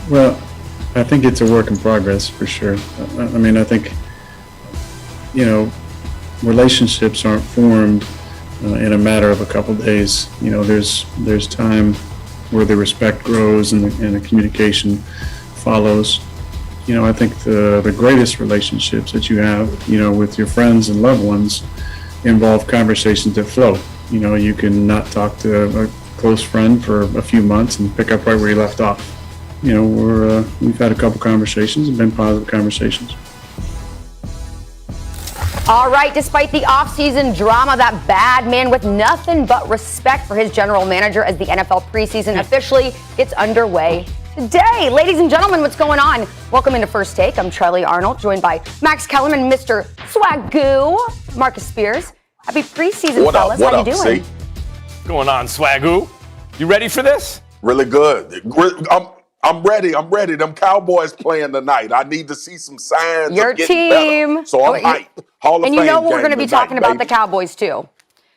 Well, I think it's a work in progress for sure. I mean, I think, relationships aren't formed in a matter of a couple days. There's time where the respect grows and the communication follows. I think the greatest relationships that you have, with your friends and loved ones involve conversations that flow. You can not talk to a close friend for a few months and pick up right where you left off. We've had a couple conversations and been positive conversations. All right, despite the offseason drama, that bad man with nothing but respect for his general manager as the NFL preseason officially gets underway today. Ladies and gentlemen, what's going on? Welcome into First Take. I'm Charlie Arnold, joined by Max Kellerman, Mr. Swagoo, Marcus Spears. Happy preseason, fellas. How you doing? What's going on, Swagoo? You ready for this? Really good. I'm ready. Them Cowboys playing tonight. I need to see some signs Your of getting team. better. So I'm hyped. Hall of And Fame you know we're going to game be talking tonight, about the Cowboys, too.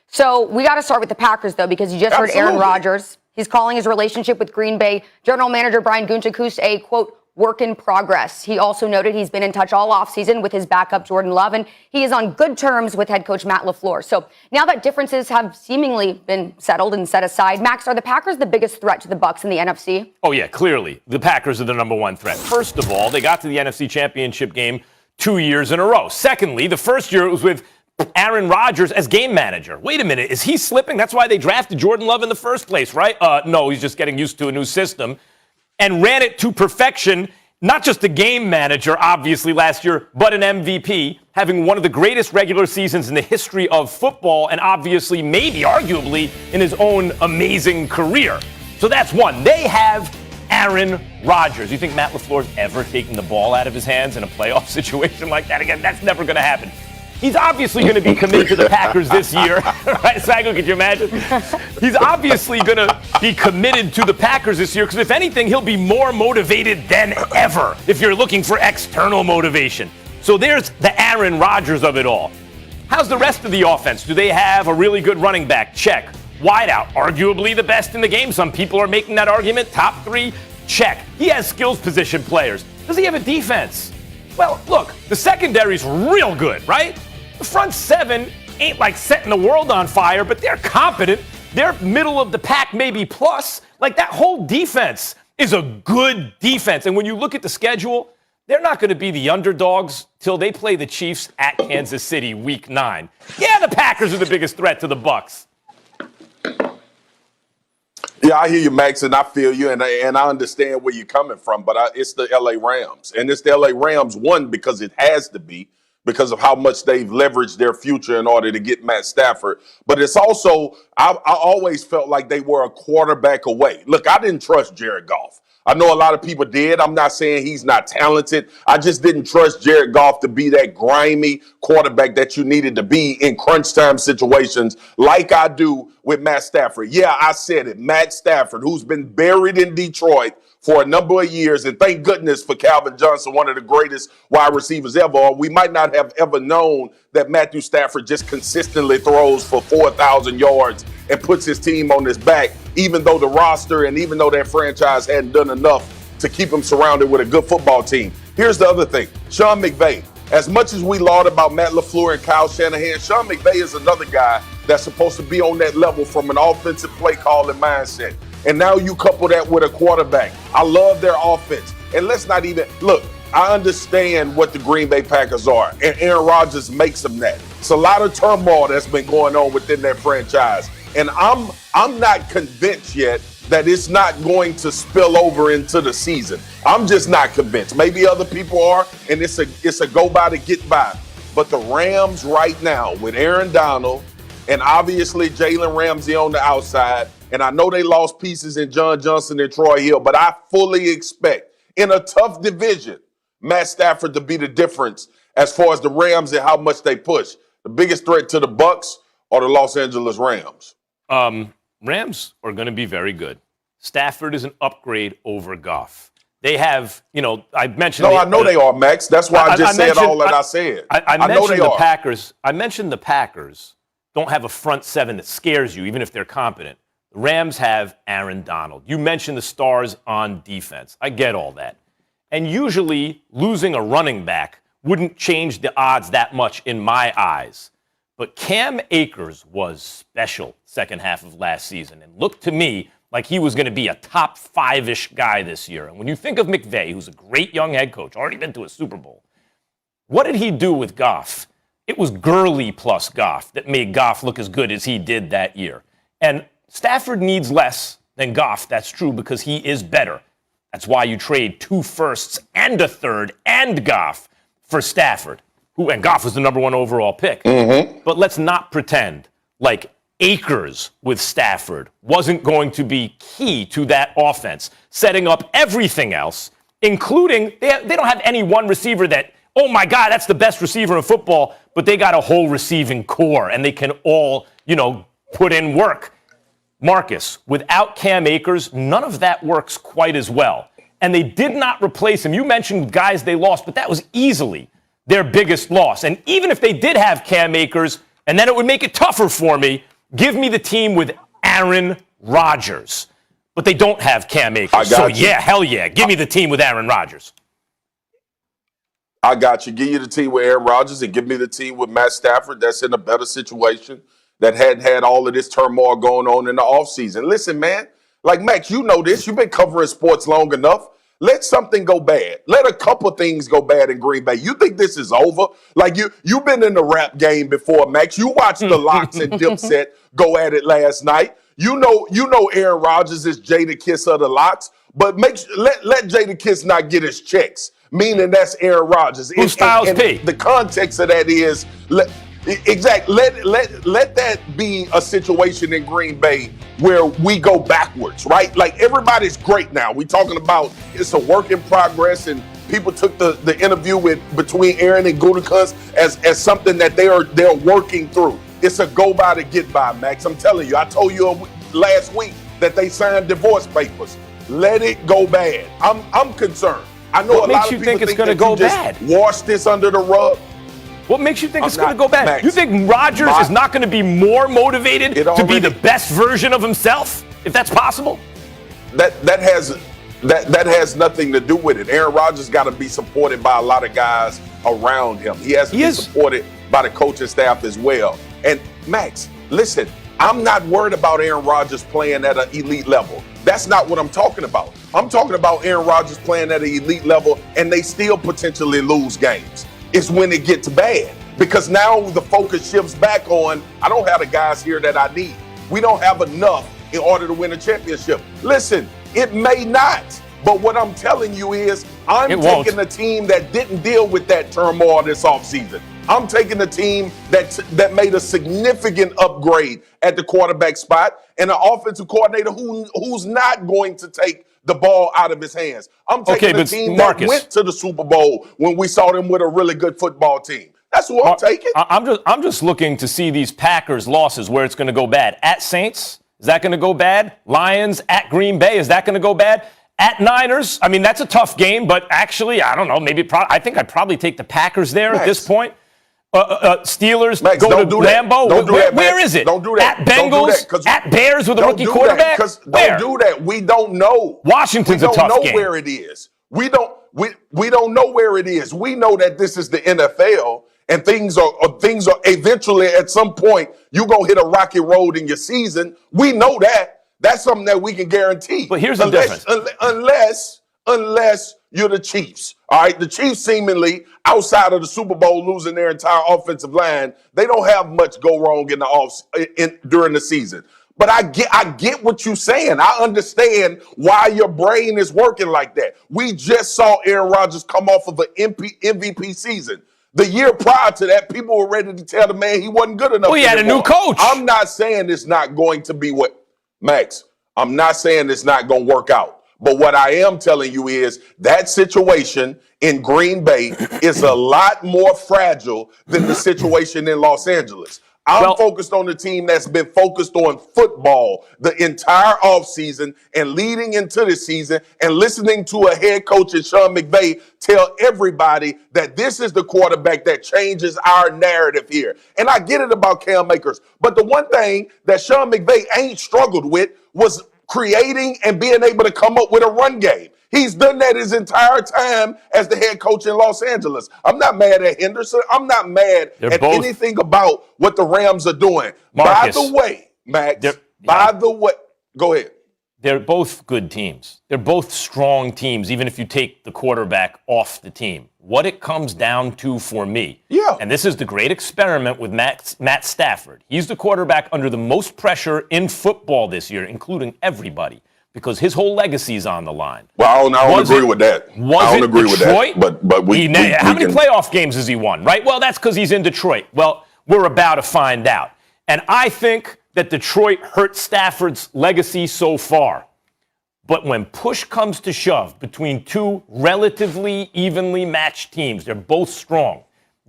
So we got to start with the Packers, though, because you just heard Aaron Rodgers. He's calling his relationship with Green Bay general manager Brian Gutekunst a, quote, work in progress. He also noted he's been in touch all offseason with his backup Jordan Love, and he is on good terms with head coach Matt LaFleur. So now that differences have seemingly been settled and set aside, Max, are the Packers the biggest threat to the Bucs in the NFC? Oh, yeah, clearly. The Packers are the number one threat. First of all, they got to the NFC Championship game 2 years in a row. Secondly, the first year it was with Aaron Rodgers as game manager. Wait a minute, is he slipping? That's why they drafted Jordan Love in the first place, right? No, he's just getting used to a new system. And ran it to perfection, not just a game manager, obviously, last year, but an MVP, having one of the greatest regular seasons in the history of football, and obviously, maybe, arguably, in his own amazing career. So that's one. They have Aaron Rodgers. You think Matt LaFleur's ever taken the ball out of his hands in a playoff situation like that again? That's never going to happen. He's obviously going to be committed to the Packers this year. Right, Sago, could you imagine? He's obviously going to be committed to the Packers this year because, if anything, he'll be more motivated than ever if you're looking for external motivation. So there's the Aaron Rodgers of it all. How's the rest of the offense? Do they have a really good running back? Check. Wideout, arguably the best in the game. Some people are making that argument. Top three? Check. He has skills position players. Does he have a defense? Well, look, the secondary's real good, right? The front seven ain't like setting the world on fire, but they're competent. They're middle of the pack, maybe plus. Like, that whole defense is a good defense. And when you look at the schedule, they're not going to be the underdogs till they play the Chiefs at Kansas City week 9. Yeah, the Packers are the biggest threat to the Bucs. Yeah, I hear you, Max, and I feel you, and I understand where you're coming from, but it's the L.A. Rams. And it's the L.A. Rams, one, because it has to be, because of how much they've leveraged their future in order to get Matt Stafford. But it's also, I always felt like they were a quarterback away. Look, I didn't trust Jared Goff. I know a lot of people did. I'm not saying he's not talented. I just didn't trust Jared Goff to be that grimy quarterback that you needed to be in crunch time situations like I do with Matt Stafford. Yeah, I said it. Matt Stafford, who's been buried in Detroit for a number of years, and thank goodness for Calvin Johnson, one of the greatest wide receivers ever. We might not have ever known that Matthew Stafford just consistently throws for 4,000 yards and puts his team on his back, even though the roster and even though that franchise hadn't done enough to keep him surrounded with a good football team. Here's the other thing. Sean McVay. As much as we laud about Matt LaFleur and Kyle Shanahan, Sean McVay is another guy that's supposed to be on that level from an offensive play calling mindset. And now you couple that with a quarterback. I love their offense. And let's not even look. I understand what the Green Bay Packers are, and Aaron Rodgers makes them that. It's a lot of turmoil that's been going on within that franchise, and I'm not convinced yet that it's not going to spill over into the season. I'm just not convinced. Maybe other people are, and it's a go by to get by. But the Rams right now with Aaron Donald and obviously Jalen Ramsey on the outside, and I know they lost pieces in John Johnson and Troy Hill, but I fully expect in a tough division, Matt Stafford to be the difference as far as the Rams and how much they push. The biggest threat to the Bucs are the Los Angeles Rams. Rams are going to be very good. Stafford is an upgrade over Goff. They have, I mentioned. No, I know they are, Max. That's why I just said all that I said. I know they are. Packers. I mentioned the Packers don't have a front seven that scares you, even if they're competent. The Rams have Aaron Donald. You mentioned the stars on defense. I get all that. And usually losing a running back wouldn't change the odds that much in my eyes. But Cam Akers was special second half of last season and looked to me like he was going to be a top 5-ish guy this year. And when you think of McVay, who's a great young head coach, already been to a Super Bowl, what did he do with Goff? It was Gurley plus Goff that made Goff look as good as he did that year. And Stafford needs less than Goff, that's true, because he is better. That's why you trade 2 firsts and a third and Goff for Stafford, and Goff was the number 1 overall pick. Mm-hmm. But let's not pretend like Akers with Stafford wasn't going to be key to that offense, setting up everything else, including they don't have any one receiver that, oh my God, that's the best receiver in football, but they got a whole receiving core and they can all, put in work. Marcus, without Cam Akers, none of that works quite as well. And they did not replace him. You mentioned guys they lost, but that was easily their biggest loss. And even if they did have Cam Akers, and then it would make it tougher for me, give me the team with Aaron Rodgers. But they don't have Cam Akers. So, yeah, hell yeah. Give me the team with Aaron Rodgers. I got you. Give you the team with Aaron Rodgers and give me the team with Matt Stafford that's in a better situation, that hadn't had all of this turmoil going on in the offseason. Listen, man, like Max, you know this. You've been covering sports long enough. Let something go bad. Let a couple things go bad in Green Bay. You think this is over? Like you've been in the rap game before, Max. You watched the Locks and Dipset go at it last night. You know Aaron Rodgers is Jadakiss of the Locks, but let Jadakiss not get his checks, meaning that's Aaron Rodgers. Who's Styles P? The context of that is exactly. Let that be a situation in Green Bay where we go backwards, right? Like everybody's great now. We talking about it's a work in progress, and people took the interview between Aaron and Gutekunst as something that they're working through. It's a go by to get by, Max. I'm telling you. I told you last week that they signed divorce papers. Let it go bad. I'm concerned. I know what a lot makes of you people think it's think going to go bad? Wash this under the rug. What makes you think it's going to go bad? Max, you think Rodgers is not going to be more motivated to be the best version of himself, if that's possible? That has nothing to do with it. Aaron Rodgers got to be supported by a lot of guys around him. He has to be supported by the coaching staff as well. And Max, listen, I'm not worried about Aaron Rodgers playing at an elite level. That's not what I'm talking about. I'm talking about Aaron Rodgers playing at an elite level and they still potentially lose games. It's when it gets bad, because now the focus shifts back on, I don't have the guys here that I need. We don't have enough in order to win a championship. Listen, it may not, but what I'm telling you is I'm taking a team that didn't deal with that turmoil this offseason. I'm taking a team that made a significant upgrade at the quarterback spot and an offensive coordinator who's not going to take the ball out of his hands. I'm taking a team that went to the Super Bowl when we saw them with a really good football team. That's who I'm taking. I'm just looking to see these Packers losses where it's going to go bad. At Saints, is that going to go bad? Lions at Green Bay, is that going to go bad? At Niners, I mean, that's a tough game, but actually, I don't know. I think I'd probably take the Packers there at this point. Steelers, Max, go to Lambeau. Where is it? Don't do that. At Bengals, at Bears with a rookie quarterback? Don't do that. We don't know. Washington's a tough game. We don't know where it is. We don't know where it is. We know that this is the NFL, and things are eventually at some point you're going to hit a rocky road in your season. We know that. That's something that we can guarantee. But here's the difference. Unless you're the Chiefs. All right, the Chiefs seemingly, outside of the Super Bowl losing their entire offensive line, they don't have much go wrong during the season. But I get what you're saying. I understand why your brain is working like that. We just saw Aaron Rodgers come off of an MVP season. The year prior to that, people were ready to tell the man he wasn't good enough. Well, he had a new coach. I'm not saying it's not going to be Max, I'm not saying it's not going to work out. But what I am telling you is that situation in Green Bay is a lot more fragile than the situation in Los Angeles. I'm focused on the team that's been focused on football the entire offseason and leading into the season and listening to a head coach in Sean McVay tell everybody that this is the quarterback that changes our narrative here. And I get it about Cam Akers, but the one thing that Sean McVay ain't struggled with was creating and being able to come up with a run game. He's done that his entire time as the head coach in Los Angeles. I'm not mad at Henderson. I'm not mad at anything about what the Rams are doing. Marcus, by the way, Max, go ahead. They're both good teams. They're both strong teams, even if you take the quarterback off the team. What it comes down to for me, and this is the great experiment with Matt Stafford. He's the quarterback under the most pressure in football this year, including everybody, because his whole legacy is on the line. Well, I don't agree with that. I don't agree with that. But how many playoff games has he won, right? Well, that's because he's in Detroit. Well, we're about to find out. And I think that Detroit hurt Stafford's legacy so far. But when push comes to shove between two relatively evenly matched teams, they're both strong.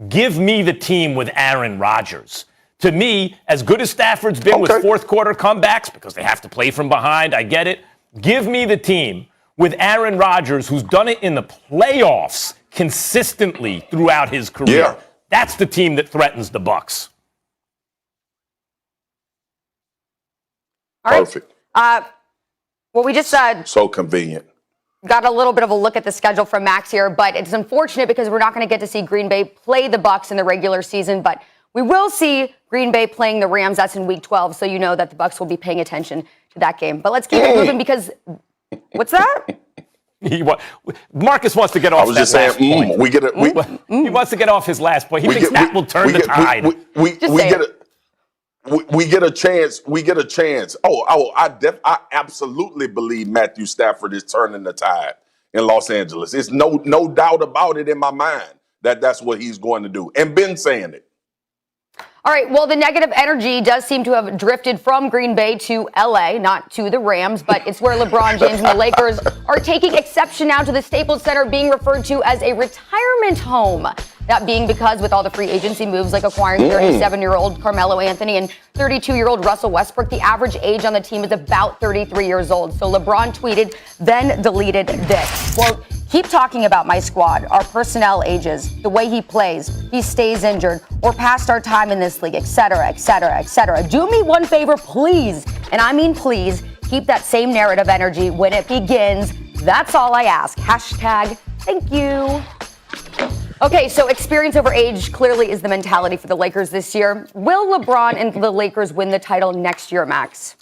Give me the team with Aaron Rodgers. To me, as good as Stafford's been with fourth quarter comebacks, because they have to play from behind, I get it. Give me the team with Aaron Rodgers, who's done it in the playoffs consistently throughout his career. Yeah. That's the team that threatens the Bucs. All right. Perfect. Well, we just so convenient. Got a little bit of a look at the schedule from Max here, but it's unfortunate because we're not going to get to see Green Bay play the Bucs in the regular season, but we will see Green Bay playing the Rams. That's in Week 12, so you know that the Bucs will be paying attention to that game. But let's keep it moving because what's that? Marcus wants to get off. I was just saying, he wants to get off his last point. He thinks that will turn the tide. We get a chance. We get a chance. I absolutely believe Matthew Stafford is turning the tide in Los Angeles. It's no doubt about it in my mind that that's what he's going to do. And been saying it. All right, well, the negative energy does seem to have drifted from Green Bay to L.A., not to the Rams, but it's where LeBron James and the Lakers are taking exception now to the Staples Center being referred to as a retirement home. That being because with all the free agency moves like acquiring 37-year-old Carmelo Anthony and 32-year-old Russell Westbrook, the average age on the team is about 33 years old. So LeBron tweeted, then deleted this. Quote, keep talking about my squad, our personnel ages, the way he plays, he stays injured, or past our time in this league, et cetera, et cetera, et cetera. Do me one favor, please, and I mean please, keep that same narrative energy when it begins. That's all I ask. Hashtag thank you. Okay, so experience over age clearly is the mentality for the Lakers this year. Will LeBron and the Lakers win the title next year, Max?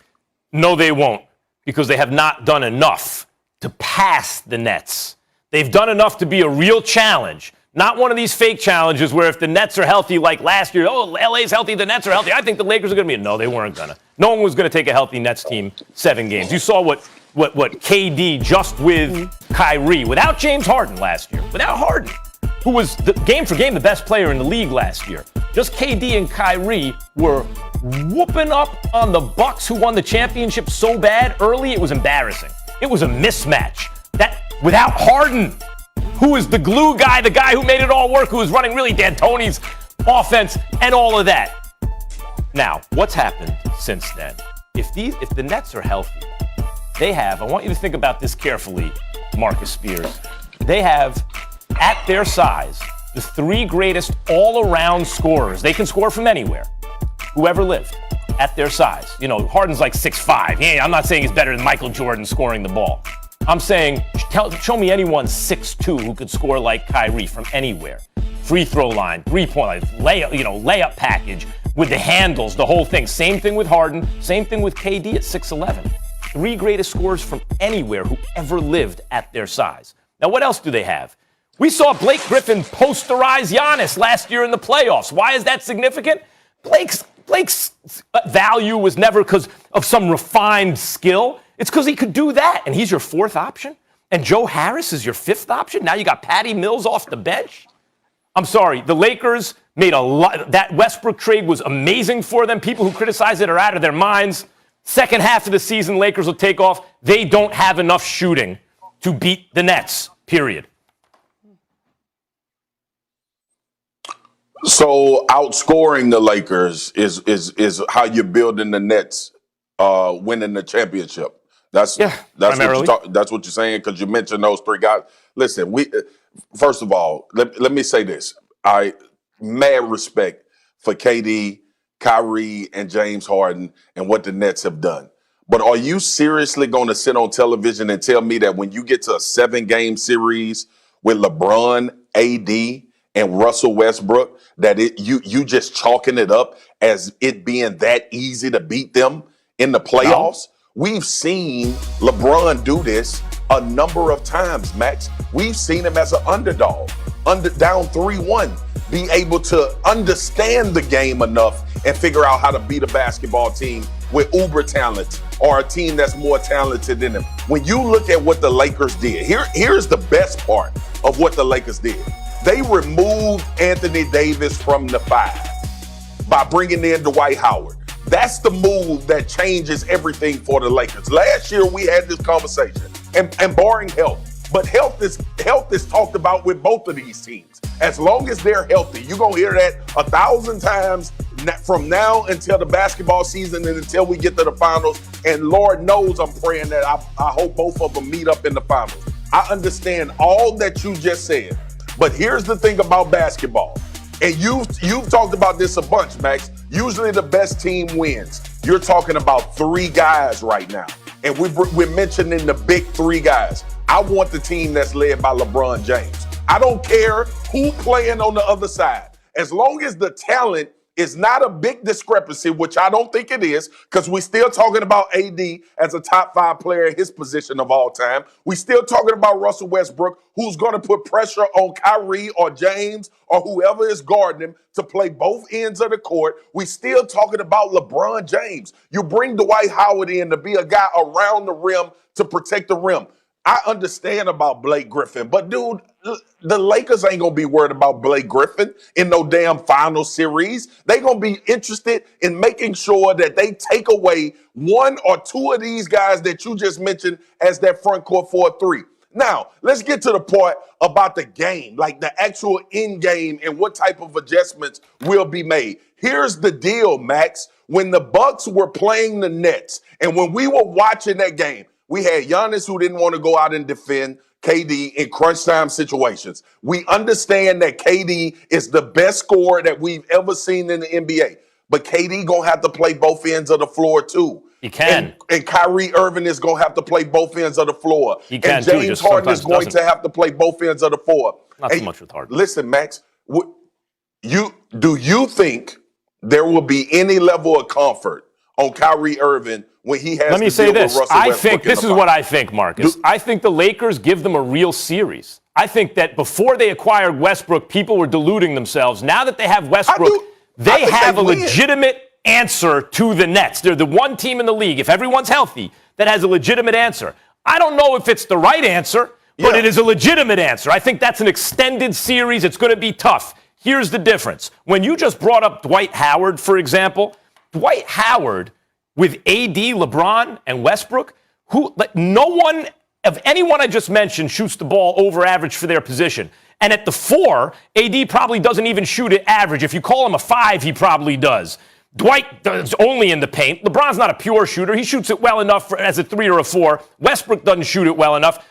No, they won't, because they have not done enough to pass the Nets. They've done enough to be a real challenge, not one of these fake challenges where if the Nets are healthy like last year, LA's healthy, the Nets are healthy, I think the Lakers are going to be. No, they weren't going to. No one was going to take a healthy Nets team 7 games. You saw what KD just with Kyrie, without James Harden last year, without Harden, who was game for game the best player in the league last year. Just KD and Kyrie were whooping up on the Bucks, who won the championship so bad early it was embarrassing. It was a mismatch. That without Harden, who is the glue guy, the guy who made it all work, who was running really D'Antoni's offense and all of that. Now, what's happened since then? If the Nets are healthy, they have, I want you to think about this carefully, Marcus Spears. They have, at their size, the 3 greatest all-around scorers. They can score from anywhere, who ever lived, at their size. You know, Harden's like 6'5". Yeah, I'm not saying he's better than Michael Jordan scoring the ball. I'm saying, show me anyone 6'2" who could score like Kyrie from anywhere. Free throw line, 3-point line, layup package with the handles, the whole thing. Same thing with Harden, same thing with KD at 6'11". 3 greatest scorers from anywhere who ever lived at their size. Now, what else do they have? We saw Blake Griffin posterize Giannis last year in the playoffs. Why is that significant? Blake's value was never because of some refined skill. It's because he could do that, and he's your 4th option. And Joe Harris is your 5th option. Now you got Patty Mills off the bench. I'm sorry, the Lakers made a lot. That Westbrook trade was amazing for them. People who criticize it are out of their minds. Second half of the season, Lakers will take off. They don't have enough shooting to beat the Nets, period. So outscoring the Lakers is how you're building the Nets winning the championship. That's primarily. That's what you're saying because you mentioned those three guys. Listen, first of all, let me say this. I mad respect for KD, Kyrie, and James Harden and what the Nets have done. But are you seriously going to sit on television and tell me that when you get to a 7-game series with LeBron, AD, and Russell Westbrook, that you just chalking it up as it being that easy to beat them in the playoffs? No. We've seen LeBron do this a number of times, Max. We've seen him as an underdog, down 3-1, be able to understand the game enough and figure out how to beat a basketball team with uber talent or a team that's more talented than them. When you look at what the Lakers did, here's the best part of what the Lakers did. They removed Anthony Davis from the 5 by bringing in Dwight Howard. That's the move that changes everything for the Lakers. Last year we had this conversation, and barring health, but health is talked about with both of these teams. As long as they're healthy, you're gonna hear that 1,000 times from now until the basketball season and until we get to the finals. And Lord knows I'm praying that I hope both of them meet up in the finals. I understand all that you just said, but here's the thing about basketball. And you've talked about this a bunch, Max. Usually the best team wins. You're talking about 3 guys right now. And we're mentioning the big 3 guys. I want the team that's led by LeBron James. I don't care who playing on the other side. As long as the talent is not a big discrepancy, which I don't think it is, because we're still talking about AD as a top 5 player in his position of all time. We're still talking about Russell Westbrook, who's going to put pressure on Kyrie or James or whoever is guarding him to play both ends of the court. We're still talking about LeBron James. You bring Dwight Howard in to be a guy around the rim to protect the rim. I understand about Blake Griffin, but dude, the Lakers ain't gonna be worried about Blake Griffin in no damn final series. They gonna be interested in making sure that they take away 1 or 2 of these guys that you just mentioned as that front court 4-3. Now, let's get to the part about the game, like the actual end game and what type of adjustments will be made. Here's the deal, Max. When the Bucks were playing the Nets and when we were watching that game, we had Giannis who didn't want to go out and defend KD in crunch time situations. We understand that KD is the best scorer that we've ever seen in the NBA. But KD going to have to play both ends of the floor too. He can. And Kyrie Irving is going to have to play both ends of the floor. He can and James too, Harden is going to have to play both ends of the floor. Not so much with Harden. Listen, Max, do you think there will be any level of comfort on Kyrie Irving when he has Let me to say deal this. with Russell I Westbrook think this is what I think, Marcus. I think the Lakers give them a real series. I think that before they acquired Westbrook, people were deluding themselves. Now that they have Westbrook, they have a legitimate answer to the Nets. They're the one team in the league, if everyone's healthy, that has a legitimate answer. I don't know if it's the right answer, but it is a legitimate answer. I think that's an extended series. It's going to be tough. Here's the difference. When you just brought up Dwight Howard, for example, Dwight Howard with AD, LeBron, and Westbrook, no one of anyone I just mentioned shoots the ball over average for their position. And at the 4, AD probably doesn't even shoot it average. If you call him a 5, he probably does. Dwight does only in the paint. LeBron's not a pure shooter. He shoots it well enough as a 3 or a 4. Westbrook doesn't shoot it well enough.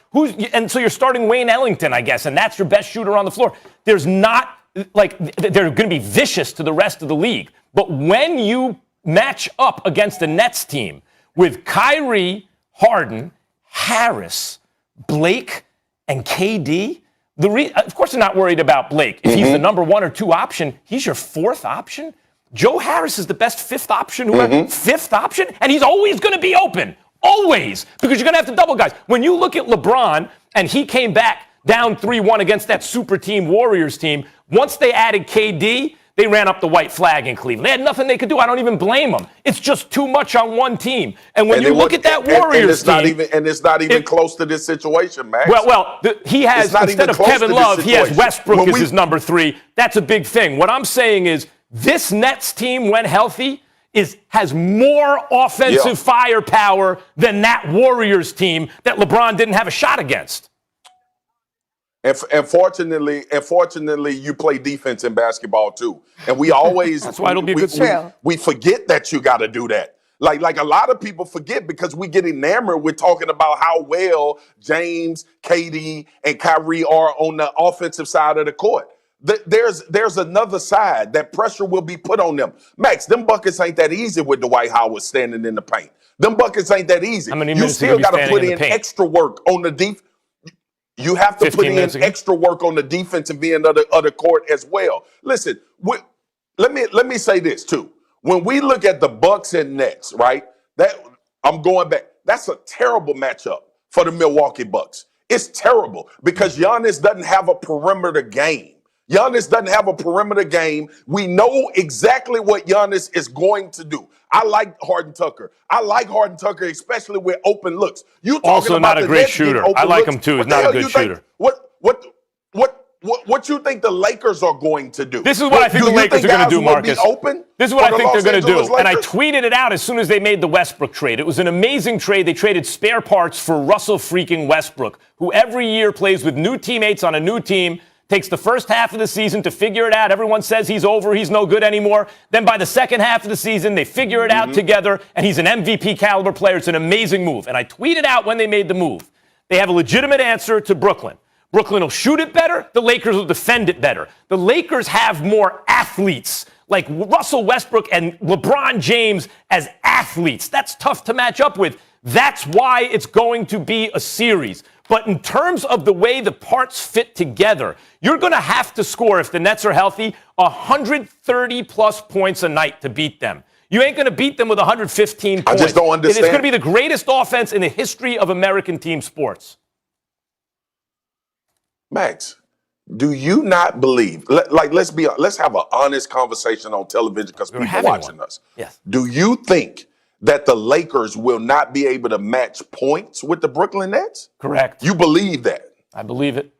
And so you're starting Wayne Ellington, I guess, and that's your best shooter on the floor. There's not, they're going to be vicious to the rest of the league. But when you match up against the Nets team with Kyrie, Harden, Harris, Blake, and KD, of course they're not worried about Blake. If he's the number 1 or 2 option, he's your 4th option. Joe Harris is the best 5th option, 5th option, and he's always going to be open. Always. Because you're going to have to double guys. When you look at LeBron, and he came back down 3-1 against that super team Warriors team, once they added KD, they ran up the white flag in Cleveland. They had nothing they could do. I don't even blame them. It's just too much on one team. And when you look at that Warriors team... It's not even close to this situation, Max. He has, instead of Kevin Love, he has Westbrook as his number 3. That's a big thing. What I'm saying is, this Nets team, when healthy, has more offensive firepower than that Warriors team that LeBron didn't have a shot against. And fortunately, you play defense in basketball too. And we always That's why it'll be a good series. we forget that you got to do that. Like a lot of people forget because we get enamored with talking about how well James, KD, and Kyrie are on the offensive side of the court. There's another side that pressure will be put on them. Max, them buckets ain't that easy with Dwight Howard standing in the paint. Them buckets ain't that easy. How many You minutes still are got gonna to be put standing in in the paint? extra work on the defense. You have to put 15 in minutes again? extra work on the defensive end of the court as well. Listen, let me say this too. When we look at the Bucks and Nets, right? That I'm going back. That's a terrible matchup for the Milwaukee Bucks. It's terrible because Giannis doesn't have a perimeter game. Giannis doesn't have a perimeter game. We know exactly what Giannis is going to do. I like Harden Tucker. I like Harden Tucker, especially with open looks. You talking Also about not a the great Nets getting shooter. open I like looks. him too. What He's the not a hell good you think- shooter. What you think the Lakers are going to do? This is what I think the Lakers are going to do, Marcus. This is what I think they're going to do. And I tweeted it out as soon as they made the Westbrook trade. It was an amazing trade. They traded spare parts for Russell freaking Westbrook, who every year plays with new teammates on a new team, takes the first half of the season to figure it out. Everyone says he's over, he's no good anymore. Then by the second half of the season, they figure it out together, and he's an MVP caliber player. It's an amazing move. And I tweeted out when they made the move. They have a legitimate answer to Brooklyn. Brooklyn will shoot it better. The Lakers will defend it better. The Lakers have more athletes, like Russell Westbrook and LeBron James as athletes. That's tough to match up with. That's why it's going to be a series. But in terms of the way the parts fit together, you're going to have to score, if the Nets are healthy, 130-plus points a night to beat them. You ain't going to beat them with 115 points. I just don't understand. It's going to be the greatest offense in the history of American team sports. Max, do you not believe? Let's have an honest conversation on television because people are watching us. Yes. Do you think that the Lakers will not be able to match points with the Brooklyn Nets? Correct. You believe that? I believe it.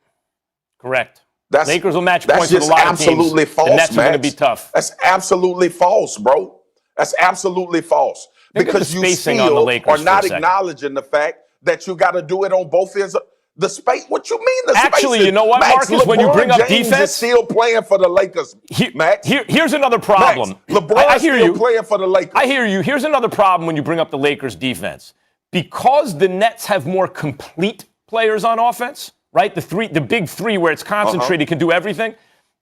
Correct. That's, Lakers will match that's points with a just lot of teams. absolutely false, The Nets Max. are going to be tough. That's absolutely false, bro. That's absolutely false. Think of Because the you spacing on the still Lakers are for not a second. acknowledging the fact that you got to do it on both ends. The space. What you mean? The Actually, spacing? you know what, Max, Marcus? When you bring up James defense, is still playing for the Lakers. Max, here's another problem. Max, LeBron's I hear still you. playing for the Lakers. I hear you. Here's another problem when you bring up the Lakers defense. Because the Nets have more complete players on offense, right? The big three where it's concentrated can do everything.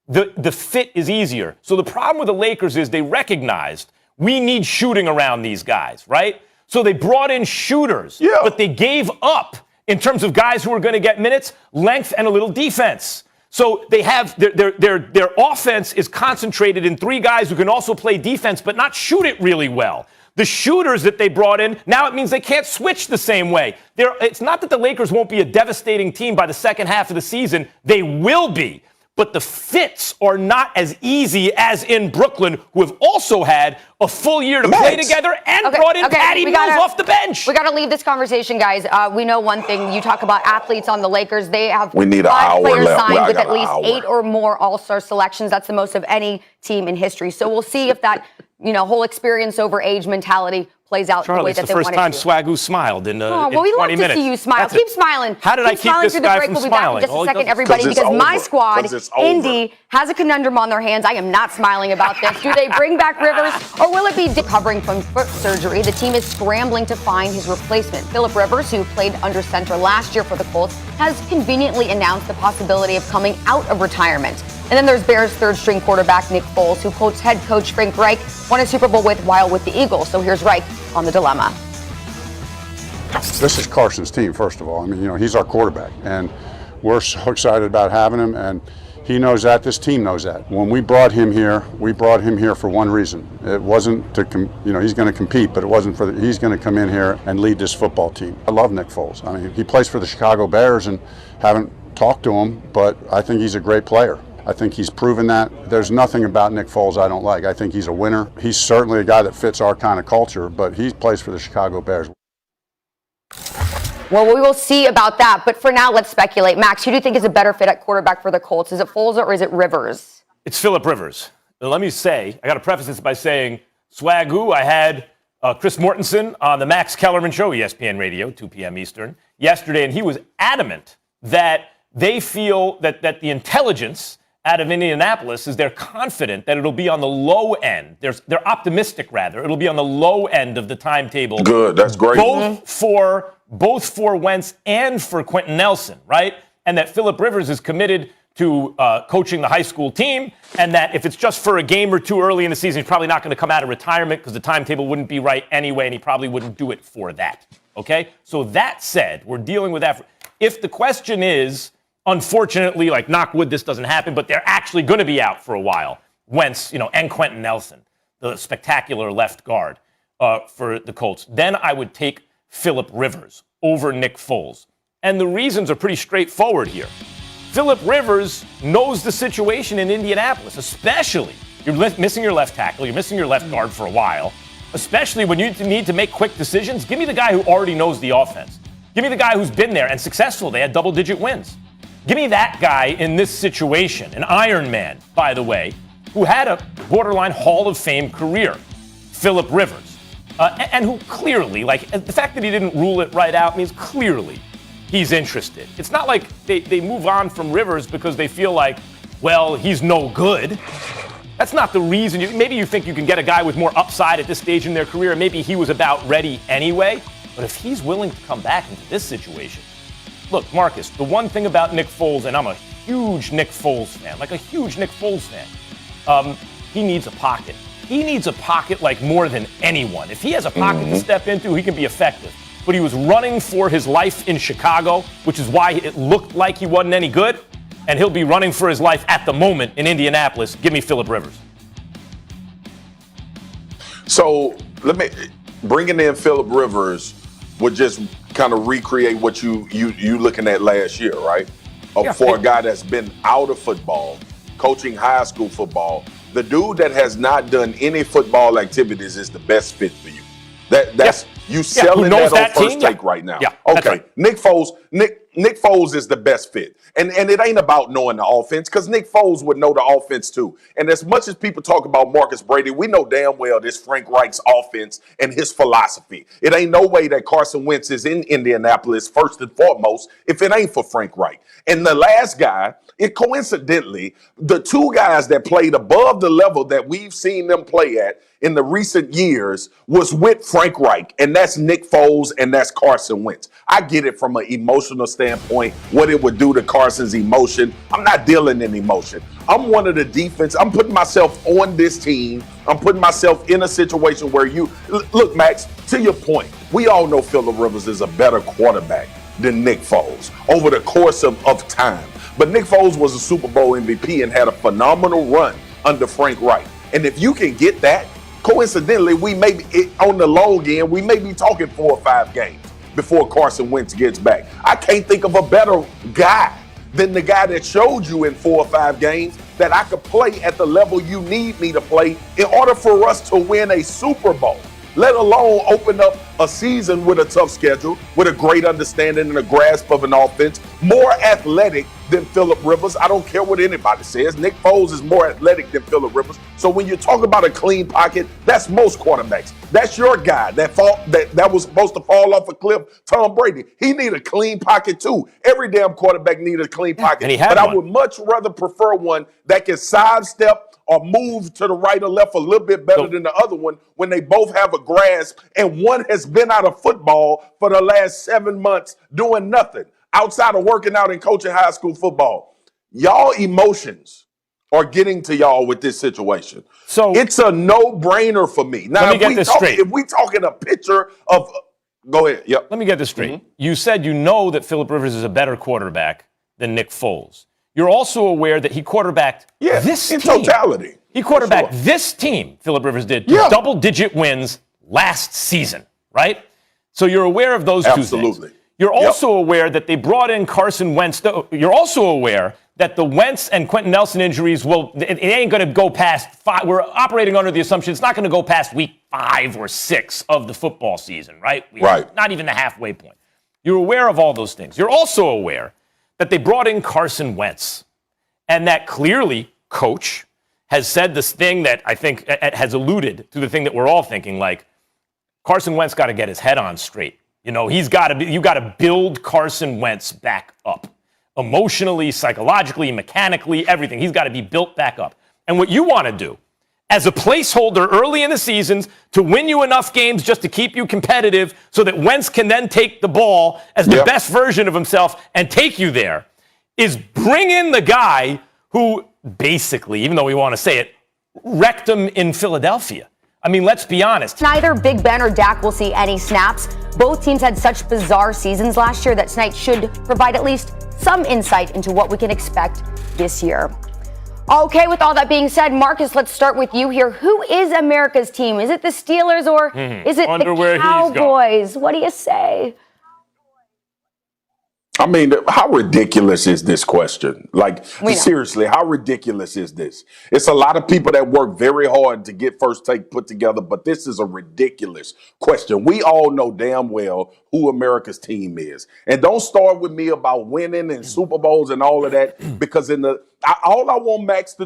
The fit is easier. So the problem with the Lakers is they recognized we need shooting around these guys, right? So they brought in shooters, but they gave up in terms of guys who are going to get minutes, length, and a little defense. So they have their offense is concentrated in three guys who can also play defense but not shoot it really well. The shooters that they brought in, now it means they can't switch the same way. It's not that the Lakers won't be a devastating team by the second half of the season. They will be. But the fits are not as easy as in Brooklyn, who have also had a full year to play together and brought in Patty Mills off the bench. We got to leave this conversation, guys. We know one thing. You talk about athletes on the Lakers. They have We need an 5 hour players left. signed I with got at least an hour. 8 or more All-Star selections. That's the most of any team in history. So we'll see if that whole experience over age mentality plays out Charlie, the way it's that the they first want time it to. Swagoo smiled in 20 minutes. Well, we love to see you smile. That's Keep it. smiling. How did I keep smiling this through the guy break. from We'll be back in smiling? just All a he second, does is- everybody, 'Cause it's because my over. squad, 'Cause it's over. Indy, has a conundrum on their hands. I am not smiling about this. Do they bring back Rivers, or will it be recovering from foot surgery? The team is scrambling to find his replacement. Phillip Rivers, who played under center last year for the Colts, has conveniently announced the possibility of coming out of retirement. And then there's Bears third-string quarterback Nick Foles, who quotes head coach Frank Reich, won a Super Bowl while with the Eagles. So here's Reich on the dilemma. This is Carson's team, first of all. I mean, he's our quarterback, and we're so excited about having him, and he knows that. This team knows that. When we brought him here for one reason. It wasn't to, he's going to compete, but it wasn't for he's going to come in here and lead this football team. I love Nick Foles. I mean, he plays for the Chicago Bears, and haven't talked to him, but I think he's a great player. I think he's proven that. There's nothing about Nick Foles I don't like. I think he's a winner. He's certainly a guy that fits our kind of culture, but he plays for the Chicago Bears. Well, we will see about that. But for now, let's speculate. Max, who do you think is a better fit at quarterback for the Colts? Is it Foles or is it Rivers? It's Phillip Rivers. Now, let me say, I got to preface this by saying, Swagoo, I had Chris Mortensen on the Max Kellerman Show, ESPN Radio, 2 p.m. Eastern, yesterday, and he was adamant that they feel that the intelligence out of Indianapolis is they're confident that it'll be on the low end. They're optimistic, rather. It'll be on the low end of the timetable. Good, that's great. Both for Wentz and for Quentin Nelson, right? And that Phillip Rivers is committed to coaching the high school team, and that if it's just for a game or two early in the season, he's probably not going to come out of retirement because the timetable wouldn't be right anyway, and he probably wouldn't do it for that, okay? So that said, we're dealing with that. If the question is, unfortunately, like knock wood, this doesn't happen, but they're actually going to be out for a while, Wentz, and Quentin Nelson, the spectacular left guard for the Colts, then I would take Phillip Rivers over Nick Foles. And the reasons are pretty straightforward here. Phillip Rivers knows the situation in Indianapolis, especially you're missing your left tackle, you're missing your left guard for a while, especially when you need to make quick decisions. Give me the guy who already knows the offense. Give me the guy who's been there and successful. They had double-digit wins. Give me that guy in this situation, an Iron Man, by the way, who had a borderline Hall of Fame career, Phillip Rivers, and who clearly, the fact that he didn't rule it right out means clearly he's interested. It's not like they move on from Rivers because they feel like, well, he's no good. That's not the reason. Maybe you think you can get a guy with more upside at this stage in their career, and maybe he was about ready anyway. But if he's willing to come back into this situation, look, Marcus, the one thing about Nick Foles, and I'm a huge Nick Foles fan, he needs a pocket. He needs a pocket like more than anyone. If he has a pocket to step into, he can be effective. But he was running for his life in Chicago, which is why it looked like he wasn't any good. And he'll be running for his life at the moment in Indianapolis. Give me Phillip Rivers. So bringing in Phillip Rivers would just kind of recreate what you looking at last year, right? For a guy that's been out of football, coaching high school football, the dude that has not done any football activities is the best fit for you. That's you selling that on First Take right now. Yeah, okay. right. Nick Foles is the best fit. And it ain't about knowing the offense, because Nick Foles would know the offense too. And as much as people talk about Marcus Brady, we know damn well this Frank Reich's offense and his philosophy. It ain't no way that Carson Wentz is in Indianapolis first and foremost if it ain't for Frank Reich. And the last guy, coincidentally, the two guys that played above the level that we've seen them play at in the recent years was with Frank Reich, and that's Nick Foles and that's Carson Wentz. I get it from an emotional standpoint, what it would do to Carson's emotion. I'm not dealing in emotion. I'm one of the defense. I'm putting myself on this team. I'm putting myself in a situation where look, Max, to your point, we all know Phillip Rivers is a better quarterback than Nick Foles over the course of time. But Nick Foles was a Super Bowl MVP and had a phenomenal run under Frank Reich. And if you can get that, coincidentally, we may be on the long end, we may be talking 4 or 5 games before Carson Wentz gets back. I can't think of a better guy than the guy that showed you in 4 or 5 games that I could play at the level you need me to play in order for us to win a Super Bowl, let alone open up a season with a tough schedule, with a great understanding and a grasp of an offense, more athletic than Phillip Rivers. I don't care what anybody says. Nick Foles is more athletic than Phillip Rivers. So when you talk about a clean pocket, that's most quarterbacks. That's your guy that was supposed to fall off a cliff, Tom Brady. He need a clean pocket too. Every damn quarterback need a clean pocket. And he had but one. I would much rather prefer one that can sidestep or move to the right or left a little bit better than the other one when they both have a grasp and one has been out of football for the last 7 months doing nothing outside of working out and coaching high school football. Y'all emotions are getting to y'all with this situation. So it's a no-brainer for me. Now, let me get this straight. If we talking a picture of go ahead. Yep. Let me get this straight. You said you know that Phillip Rivers is a better quarterback than Nick Foles. You're also aware that he quarterbacked this team. In totality. He quarterbacked this team, Phillip Rivers did, to double-digit wins last season, right? So you're aware of those two things. You're also aware that they brought in Carson Wentz. You're also aware that the Wentz and Quentin Nelson injuries it ain't going to go past 5. We're operating under the assumption it's not going to go past week 5 or 6 of the football season, right? Not even the halfway point. You're aware of all those things. You're also aware that they brought in Carson Wentz, and that clearly Coach has said this thing that I think has alluded to the thing that we're all thinking, like Carson Wentz got to get his head on straight. You got to build Carson Wentz back up. emotionally, psychologically, mechanically, everything. He's got to be built back up. And what you want to do as a placeholder early in the seasons to win you enough games just to keep you competitive so that Wentz can then take the ball as the best version of himself and take you there is bring in the guy who basically, even though we want to say it, wrecked him in Philadelphia. I mean, let's be honest. Neither Big Ben or Dak will see any snaps. Both teams had such bizarre seasons last year that tonight should provide at least some insight into what we can expect this year. Okay, with all that being said, Marcus, let's start with you here. Who is America's team? Is it the Steelers or is it the Cowboys? What do you say? I mean, how ridiculous is this question? Like, seriously, how ridiculous is this? It's a lot of people that work very hard to get First Take put together, but this is a ridiculous question. We all know damn well who America's team is. And don't start with me about winning and Super Bowls and all of that, because all I want Max to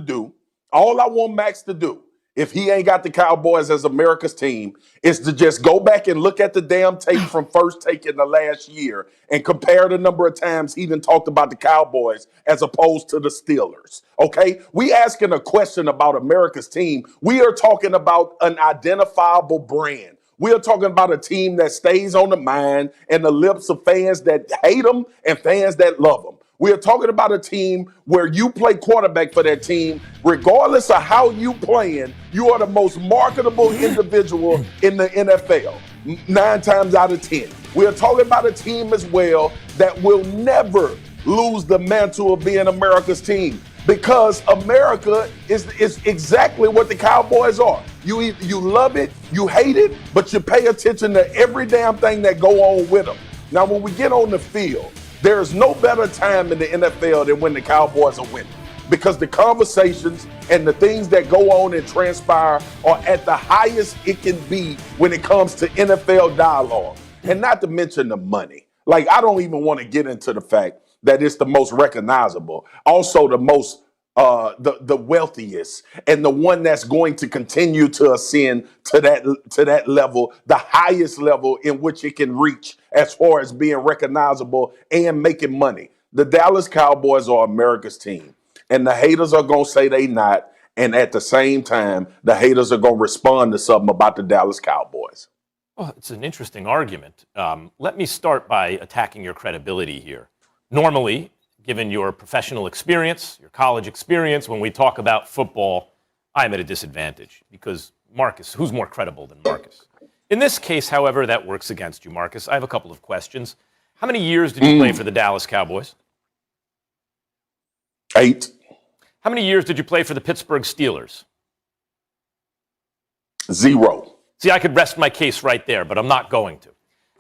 do, if he ain't got the Cowboys as America's team, is to just go back and look at the damn tape from First Take in the last year and compare the number of times he even talked about the Cowboys as opposed to the Steelers. Okay? We asking a question about America's team. We are talking about an identifiable brand. We are talking about a team that stays on the mind and the lips of fans that hate them and fans that love them. We are talking about a team where you play quarterback for that team. Regardless of how you playing, you are the most marketable individual in the NFL, 9 times out of 10. We are talking about a team as well that will never lose the mantle of being America's team, because America is exactly what the Cowboys are. You love it, you hate it, but you pay attention to every damn thing that go on with them. Now, when we get on the field, there's no better time in the NFL than when the Cowboys are winning, because the conversations and the things that go on and transpire are at the highest it can be when it comes to NFL dialogue. And not to mention the money. Like, I don't even want to get into the fact that it's the most recognizable, also the most the wealthiest, and the one that's going to continue to ascend to that level, the highest level in which it can reach as far as being recognizable and making money. The Dallas Cowboys are America's team, and the haters are going to say they not, and at the same time, the haters are going to respond to something about the Dallas Cowboys. Well, it's an interesting argument. Let me start by attacking your credibility here. Normally, given your professional experience, your college experience, when we talk about football, I'm at a disadvantage because Marcus, who's more credible than Marcus? In this case, however, that works against you, Marcus. I have a couple of questions. How many years did you play for the Dallas Cowboys? 8. How many years did you play for the Pittsburgh Steelers? 0. See, I could rest my case right there, but I'm not going to.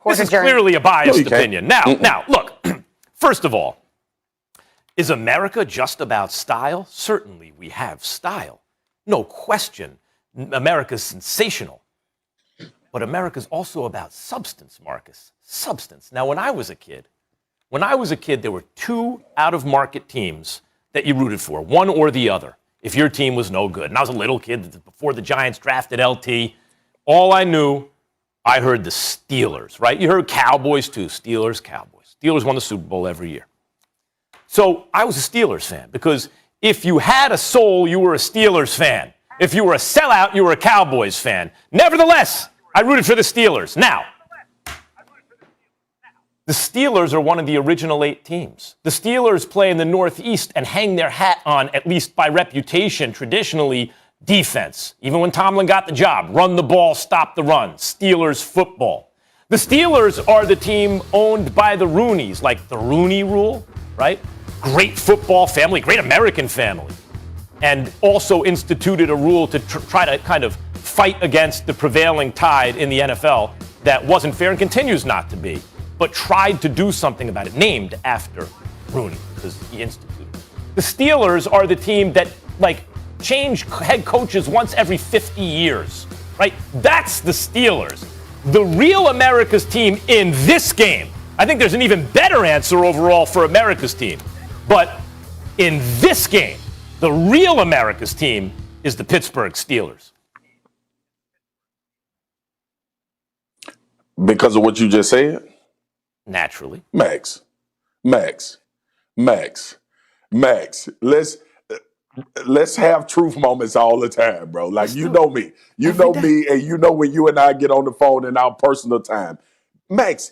This is clearly a biased opinion. Now, look, first of all, is America just about style? Certainly we have style. No question. America's sensational. But America's also about substance, Marcus. Substance. Now, when I was a kid, there were 2 out-of-market teams that you rooted for, one or the other, if your team was no good. And I was a little kid before the Giants drafted LT. All I knew, I heard the Steelers, right? You heard Cowboys too. Steelers, Cowboys. Steelers won the Super Bowl every year. So I was a Steelers fan, because if you had a soul, you were a Steelers fan. If you were a sellout, you were a Cowboys fan. Nevertheless, I rooted for the Steelers. Now, the Steelers are one of the original 8 teams. The Steelers play in the Northeast and hang their hat on, at least by reputation, traditionally, defense. Even when Tomlin got the job, run the ball, stop the run. Steelers football. The Steelers are the team owned by the Rooneys, like the Rooney Rule, right? Great football family, great American family, and also instituted a rule to try to kind of fight against the prevailing tide in the NFL that wasn't fair and continues not to be, but tried to do something about it, named after Rooney, because he instituted it. The Steelers are the team that, change head coaches once every 50 years, right? That's the Steelers. The real America's team in this game, I think there's an even better answer overall for America's team. But in this game, the real America's team is the Pittsburgh Steelers. Because of what you just said? Naturally. Max, Max, let's have truth moments all the time, bro. Like, you know me, and you know when you and I get on the phone in our personal time. Max,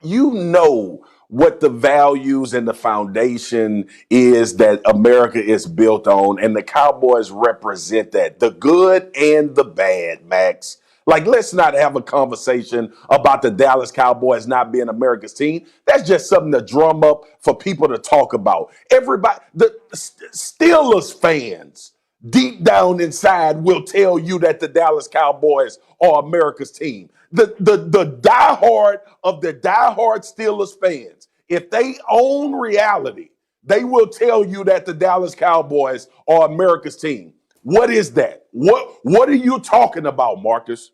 you know what the values and the foundation is that America is built on, and the Cowboys represent that, the good and the bad, Max. Like, let's not have a conversation about the Dallas Cowboys not being America's team. That's just something to drum up for people to talk about. Everybody, the Steelers fans, deep down inside, will tell you that the Dallas Cowboys are America's team. The diehard of the diehard Steelers fans, if they own reality, they will tell you that the Dallas Cowboys are America's team. What is that? What are you talking about, Marcus?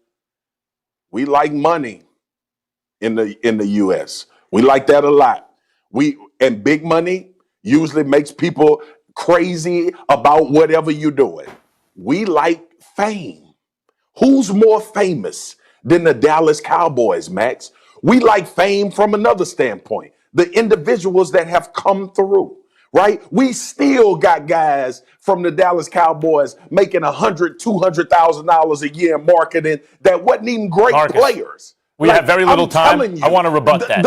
We like money in the US. We like that a lot. And big money usually makes people crazy about whatever you're doing. We like fame. Who's more famous than the Dallas Cowboys, Max? We like fame from another standpoint. The individuals that have come through, right? We still got guys from the Dallas Cowboys making $100,000, $200,000 a year in marketing that wasn't even great players. We have very little time. I want to rebut that.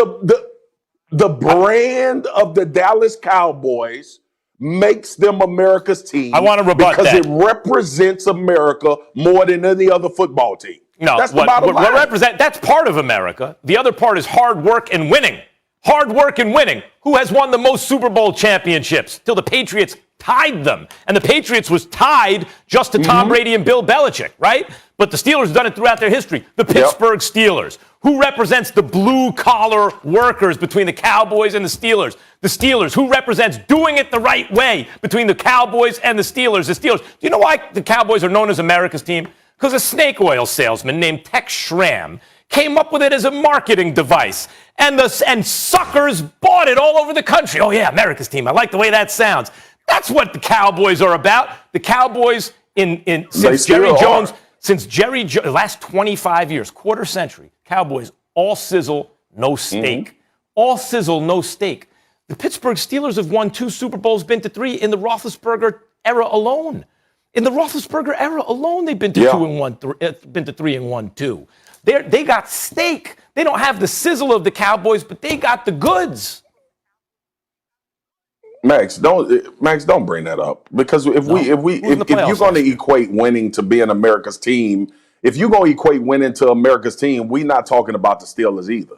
The brand of the Dallas Cowboys makes them America's team. I want to rebut because that. It represents America more than any other football team. No, that's the bottom line. That's part of America. The other part is hard work and winning. Hard work and winning. Who has won the most Super Bowl championships? Till the Patriots tied them. And the Patriots was tied just to Tom Brady and Bill Belichick, right? But the Steelers have done it throughout their history. The Pittsburgh Steelers. Who represents the blue-collar workers between the Cowboys and the Steelers? The Steelers. Who represents doing it the right way between the Cowboys and the Steelers? The Steelers. Do you know why the Cowboys are known as America's team? Because a snake oil salesman named Tex Schramm came up with it as a marketing device. And suckers bought it all over the country. Oh, yeah, America's team. I like the way that sounds. That's what the Cowboys are about. The Cowboys, since Jerry Jones, last 25 years, quarter century, Cowboys, all sizzle, no steak. All sizzle, no steak. The Pittsburgh Steelers have won 2 Super Bowls, been to 3 in the Roethlisberger era alone. In the Roethlisberger era alone, they've been to 3-1-2. They got steak. They don't have the sizzle of the Cowboys, but they got the goods. Max, don't bring that up, because if you're going to equate winning to being America's team, if you're going to equate winning to America's team, we're not talking about the Steelers either.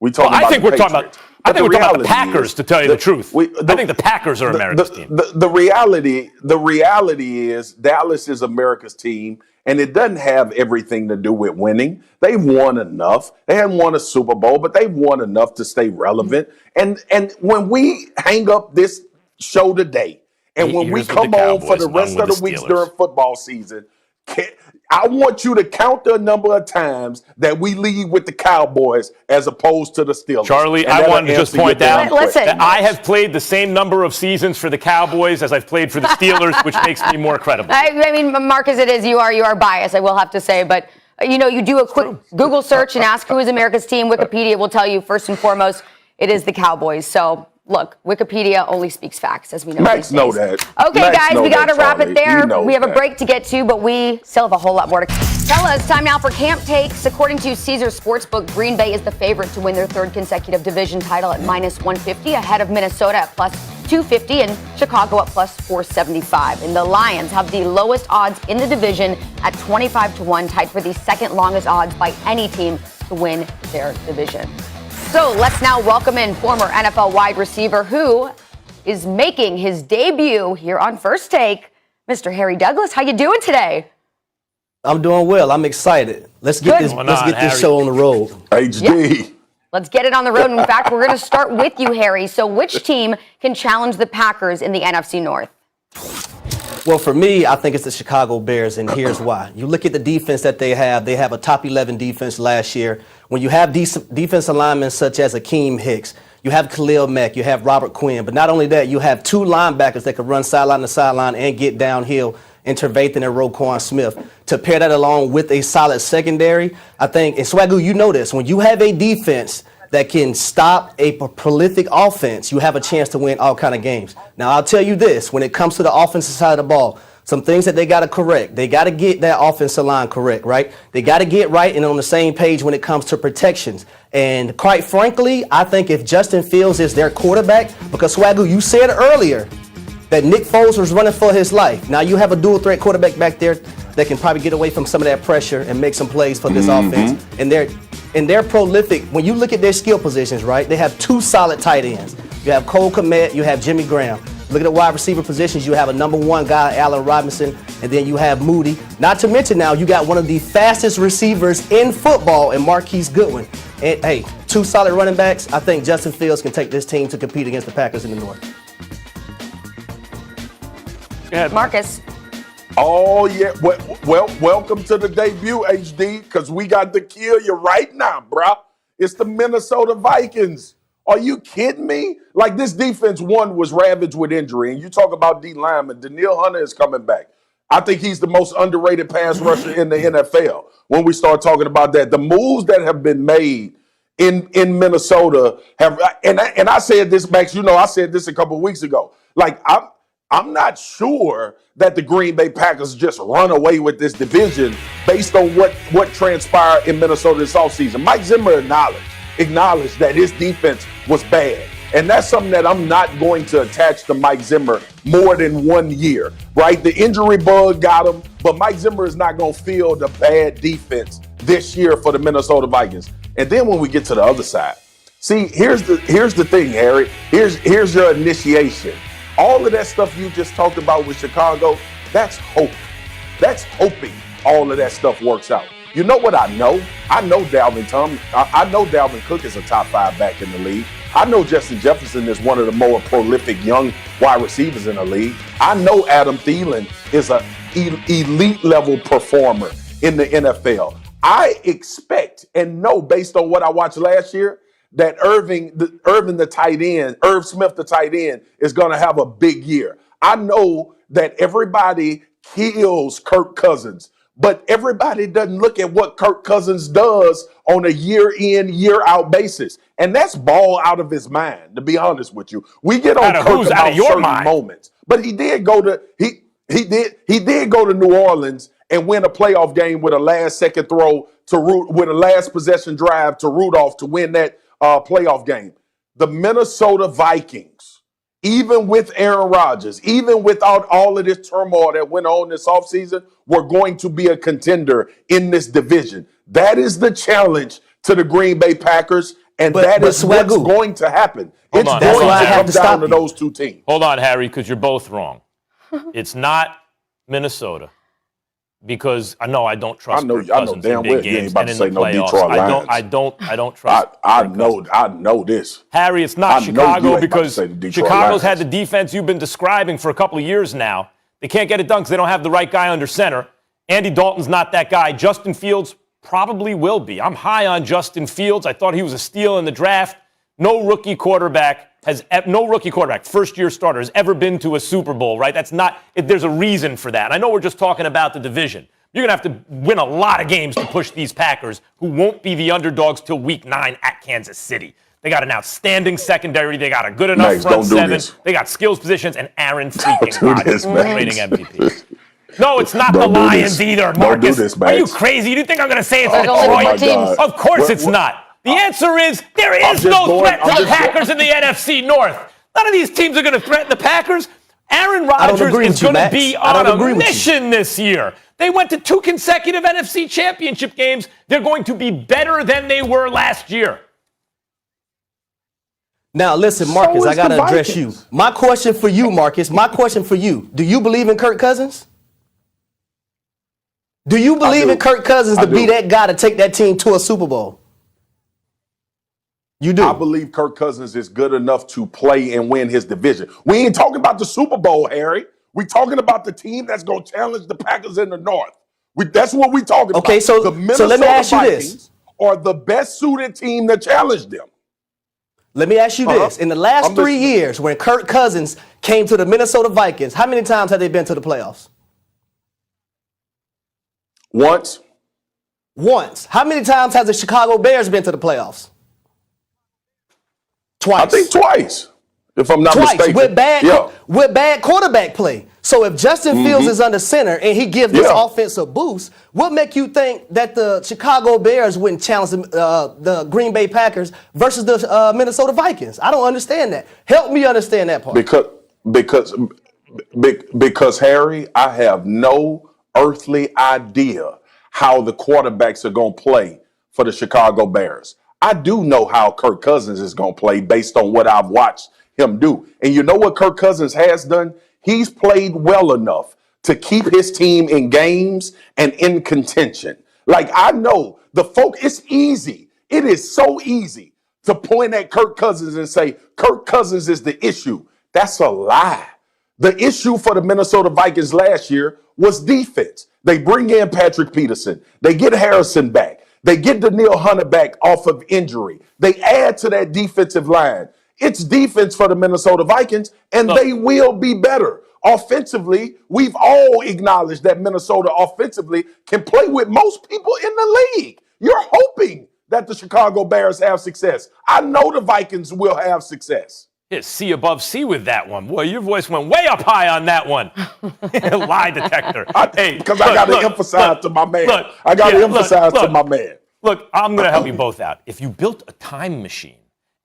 I think we're talking about the Packers, to tell you the truth. I think the Packers are America's team. The reality is Dallas is America's team, and it doesn't have everything to do with winning. They've won enough. They haven't won a Super Bowl, but they've won enough to stay relevant. And when we hang up this show today, and when we come on for the rest of the weeks during football season, I want you to count the number of times that we lead with the Cowboys as opposed to the Steelers. Charlie, I wanted to just point out that I have played the same number of seasons for the Cowboys as I've played for the Steelers, which makes me more credible. I mean, Marcus, you are biased, I will have to say, but you do a quick Google search and ask who is America's team. Wikipedia will tell you first and foremost it is the Cowboys. So look, Wikipedia only speaks facts, as we know. Max know that. Okay, guys, we got to wrap it there. We have a break to get to, but we still have a whole lot more to tell us. Time now for Camp Takes. According to Caesars Sportsbook, Green Bay is the favorite to win their 3rd consecutive division title at -150, ahead of Minnesota at +250 and Chicago at +475. And the Lions have the lowest odds in the division at 25-1, tied for the 2nd longest odds by any team to win their division. So let's now welcome in former NFL wide receiver who is making his debut here on First Take, Mr. Harry Douglas. How you doing today? I'm doing well. I'm excited. Let's get this show on the road. HD. Yep. Let's get it on the road. In fact, we're going to start with you, Harry. So which team can challenge the Packers in the NFC North? Well, for me, I think it's the Chicago Bears, and here's why. You look at the defense that they have a top 11 defense last year. When you have defensive linemen such as Akeem Hicks, you have Khalil Mack, you have Robert Quinn, but not only that, you have 2 linebackers that can run sideline to sideline and get downhill, Trevathan and Roquan Smith. To pair that along with a solid secondary, I think, and Swagoo, you know this, when you have a defense that can stop a prolific offense, you have a chance to win all kind of games. Now, I'll tell you this, when it comes to the offensive side of the ball, some things that they got to correct. They got to get that offensive line correct, right? They got to get right and on the same page when it comes to protections. And quite frankly, I think if Justin Fields is their quarterback, because Swagoo, you said earlier that Nick Foles was running for his life. Now you have a dual threat quarterback back there that can probably get away from some of that pressure and make some plays for this offense. And they're prolific. When you look at their skill positions, right? They have 2 solid tight ends. You have Cole Kmet, you have Jimmy Graham. Look at the wide receiver positions. You have a number 1 guy, Allen Robinson, and then you have Moody. Not to mention now, you got one of the fastest receivers in football in Marquise Goodwin. And hey, 2 solid running backs. I think Justin Fields can take this team to compete against the Packers in the North. Go ahead, Marcus. Oh, yeah. Well, welcome to the debut, HD, because we got to kill you right now, bruh. It's the Minnesota Vikings. Are you kidding me? Like, this defense, one, was ravaged with injury. And you talk about D lineman. Daniil Hunter is coming back. I think he's the most underrated pass rusher in the NFL when we start talking about that. The moves that have been made in Minnesota have, and I said this, Max, I said this a couple of weeks ago. Like, I'm not sure that the Green Bay Packers just run away with this division based on what transpired in Minnesota this offseason. Mike Zimmer acknowledged that his defense was bad. And that's something that I'm not going to attach to Mike Zimmer more than 1 year, right? The injury bug got him, but Mike Zimmer is not going to field a bad defense this year for the Minnesota Vikings. And then when we get to the other side, see, here's the thing, Harry. Here's your initiation. All of that stuff you just talked about with Chicago, that's hope. That's hoping all of that stuff works out. You know what I know? I know Dalvin Cook is a top 5 back in the league. I know Justin Jefferson is one of the more prolific young wide receivers in the league. I know Adam Thielen is an elite level performer in the NFL. I expect and know, based on what I watched last year, that Irv Smith, the tight end, is going to have a big year. I know that everybody kills Kirk Cousins, but everybody doesn't look at what Kirk Cousins does on a year in, year out basis. And that's ball out of his mind, to be honest with you. We get on Kirk about certain moments. But he did go to New Orleans and win a playoff game with a last second throw with a last possession drive to Rudolph to win that playoff game. The Minnesota Vikings, even with Aaron Rodgers, even without all of this turmoil that went on this offseason, were going to be a contender in this division. That is the challenge to the Green Bay Packers, and that is what's going to happen. It's going to come down to those 2 teams. Hold on, Harry, because you're both wrong. It's not Minnesota. Because I don't trust Kirk Cousins in big games and in the playoffs. I don't trust. I know this, Harry. It's not Chicago because Chicago's had the defense you've been describing for a couple of years now. They can't get it done because they don't have the right guy under center. Andy Dalton's not that guy. Justin Fields probably will be. I'm high on Justin Fields. I thought he was a steal in the draft. No rookie quarterback, first-year starter, has ever been to a Super Bowl, right? There's a reason for that. I know we're just talking about the division. You're going to have to win a lot of games to push these Packers, who won't be the underdogs till Week 9 at Kansas City. They got an outstanding secondary. They got a good enough front seven. They got skills positions, and Aaron freaking Rodgers, rating MVP. No, it's not the Lions either, Marcus. Are you crazy? You think I'm going to say it's Detroit? Of course it's not. The answer is there is no threat to the Packers in the NFC North. None of these teams are going to threaten the Packers. Aaron Rodgers is going to be on a mission this year. They went to 2 consecutive NFC championship games. They're going to be better than they were last year. Now, listen, Marcus, I got to address you. My question for you, Marcus, do you believe in Kirk Cousins? Do you believe in Kirk Cousins to be that guy to take that team to a Super Bowl? You do. I believe Kirk Cousins is good enough to play and win his division. We ain't talking about the Super Bowl, Harry. We talking about the team that's going to challenge the Packers in the North. That's what we talking about. Okay, so let me ask you this. Are the best suited team to challenge them. Let me ask you this. In the last 3 years, when Kirk Cousins came to the Minnesota Vikings, how many times have they been to the playoffs? Once. How many times has the Chicago Bears been to the playoffs? Twice. I think twice, if I'm not Twice mistaken. with bad quarterback play. So if Justin Fields is under center and he gives this offense a boost, what make you think that the Chicago Bears wouldn't challenge the Green Bay Packers versus the Minnesota Vikings? I don't understand that. Help me understand that part. Because Harry, I have no earthly idea how the quarterbacks are going to play for the Chicago Bears. I do know how Kirk Cousins is going to play based on what I've watched him do. And you know what Kirk Cousins has done? He's played well enough to keep his team in games and in contention. Like, I know it's easy. It is so easy to point at Kirk Cousins and say, Kirk Cousins is the issue. That's a lie. The issue for the Minnesota Vikings last year was defense. They bring in Patrick Peterson. They get Harrison back. They get Daniil Hunter back off of injury. They add to that defensive line. It's defense for the Minnesota Vikings, and they will be better. Offensively, we've all acknowledged that Minnesota offensively can play with most people in the league. You're hoping that the Chicago Bears have success. I know the Vikings will have success. Yeah, C above C with that one. Boy, your voice went way up high on that one. Lie detector. Because I got to emphasize to my man. I got to emphasize to my man. Look, I'm going to help you both out. If you built a time machine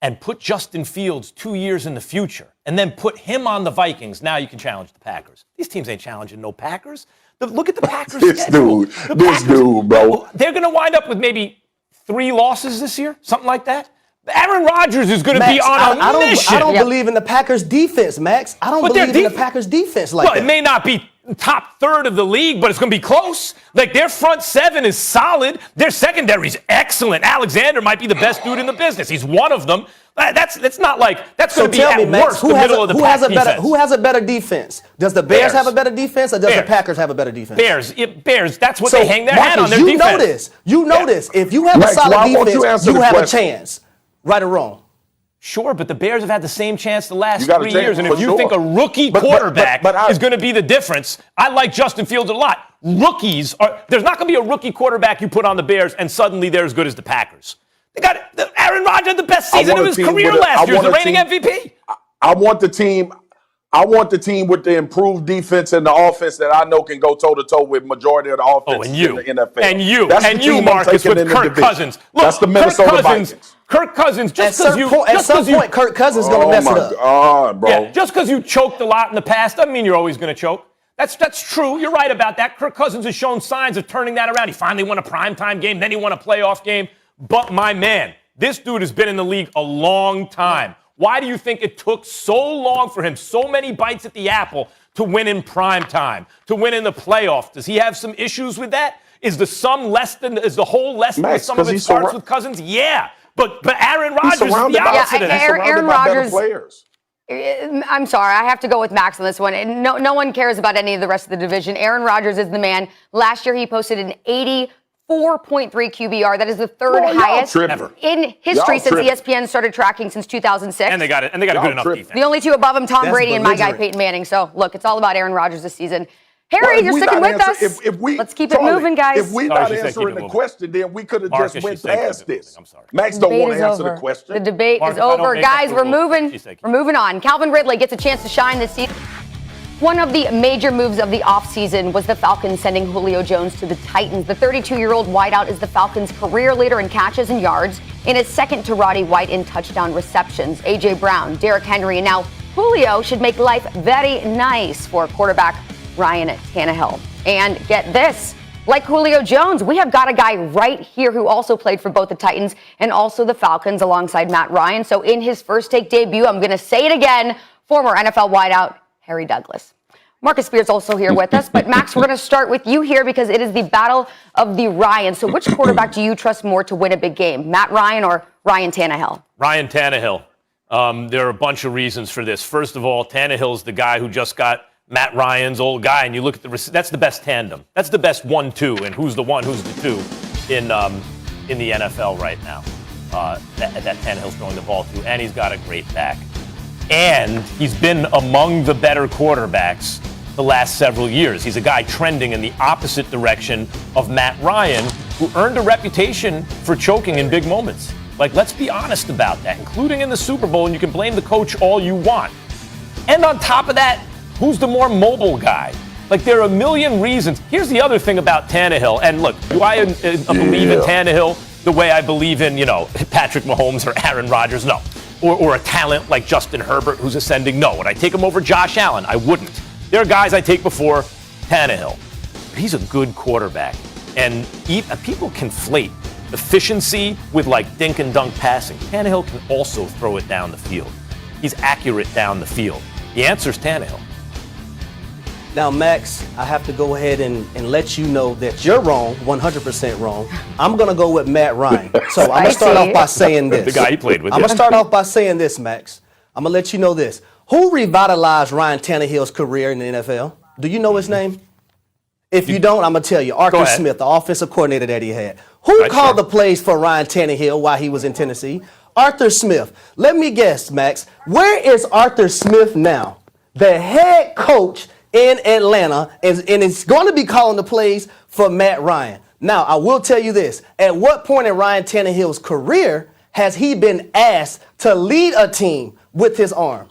and put Justin Fields 2 years in the future and then put him on the Vikings, now you can challenge the Packers. These teams ain't challenging no Packers. Look at the Packers. This dude, bro. They're going to wind up with maybe 3 losses this year, something like that. Aaron Rodgers is going to be on a mission. I don't believe in the Packers defense, Max. I don't believe in the Packers defense like that. Well, it may not be top third of the league, but it's going to be close. Like, their front seven is solid. Their secondary's excellent. Alexander might be the best dude in the business. He's one of them. That's not like that's going to be at worst the middle of the pack defense. Who has a better defense? Does the Bears have a better defense, or does the Packers have a better defense? Bears. That's what they hang their hat on. Their defense. You know this. If you have a solid defense, you have a chance. Right or wrong? Sure, but the Bears have had the same chance the last 3 years. And if you think a rookie quarterback is going to be the difference, I like Justin Fields a lot. There's not going to be a rookie quarterback you put on the Bears and suddenly they're as good as the Packers. They got Aaron Rodgers had the best season of his career last year as the reigning MVP. I want the team with the improved defense and the offense that I know can go toe-to-toe with majority of the offense in the NFL. And you, Marcus, with Kirk Cousins. Look, that's the Minnesota Vikings. Kirk Cousins, at some point, Kirk Cousins is going to mess it up. God, bro. Yeah, just because you choked a lot in the past doesn't mean you're always going to choke. That's true. You're right about that. Kirk Cousins has shown signs of turning that around. He finally won a primetime game, then he won a playoff game. But, my man, this dude has been in the league a long time. Why do you think it took so long for him, so many bites at the apple, to win in prime time, to win in the playoffs? Does he have some issues with that? Is the whole less than the sum of it starts with Cousins? Yeah. But Aaron Rodgers is the opposite. Aaron Rodgers. I'm sorry, I have to go with Max on this one. And no one cares about any of the rest of the division. Aaron Rodgers is the man. Last year he posted an 84.3 QBR. That is the third highest ever in history since ESPN started tracking since 2006. And they got a good enough defense. The only two above him, Tom Brady and my guy Peyton Manning. So look, it's all about Aaron Rodgers this season. Harry, you're sticking with us. Let's keep it moving, guys. If we're not answering the question, then we could have just went past this. I'm sorry. Max don't want to answer the question. The debate is over. Guys, we're moving on. Calvin Ridley gets a chance to shine this season. One of the major moves of the offseason was the Falcons sending Julio Jones to the Titans. The 32-year-old wideout is the Falcons' career leader in catches and yards, and is second to Roddy White in touchdown receptions. A.J. Brown, Derrick Henry, and now Julio should make life very nice for quarterback Ryan Tannehill. And get this, like Julio Jones, we have got a guy right here who also played for both the Titans and also the Falcons alongside Matt Ryan. So in his first take debut, I'm going to say it again, former NFL wideout Harry Douglas. Marcus Spears also here with us. But Max, we're going to start with you here because it is the battle of the Ryans. So which quarterback do you trust more to win a big game, Matt Ryan or Ryan Tannehill? Ryan Tannehill. There are a bunch of reasons for this. First of all, Tannehill's the guy who just got Matt Ryan's old guy, and you look at that's the best tandem. That's the best 1-2, and who's the 1, who's the 2 in the NFL right now that Tannehill's throwing the ball to, and he's got a great back. And he's been among the better quarterbacks the last several years. He's a guy trending in the opposite direction of Matt Ryan, who earned a reputation for choking in big moments. Like, let's be honest about that, including in the Super Bowl, and you can blame the coach all you want. And on top of that, who's the more mobile guy? Like, there are a million reasons. Here's the other thing about Tannehill. And look, do I believe in Tannehill the way I believe in, Patrick Mahomes or Aaron Rodgers? No. Or a talent like Justin Herbert who's ascending? No. Would I take him over Josh Allen? I wouldn't. There are guys I take before Tannehill. He's a good quarterback. And people conflate efficiency with like dink and dunk passing. Tannehill can also throw it down the field. He's accurate down the field. The answer is Tannehill. Now, Max, I have to go ahead and let you know that you're wrong, 100% wrong. I'm going to go with Matt Ryan. So I'm going to start off by saying this. The guy he played with. I'm going to start off by saying this, Max. I'm going to let you know this. Who revitalized Ryan Tannehill's career in the NFL? Do you know his name? If you don't, I'm going to tell you. Arthur Smith, the offensive coordinator that he had. Who called the plays for Ryan Tannehill while he was in Tennessee? Arthur Smith. Let me guess, Max. Where is Arthur Smith now? The head coach in Atlanta, and is going to be calling the plays for Matt Ryan. Now, I will tell you this. At what point in Ryan Tannehill's career has he been asked to lead a team with his arm?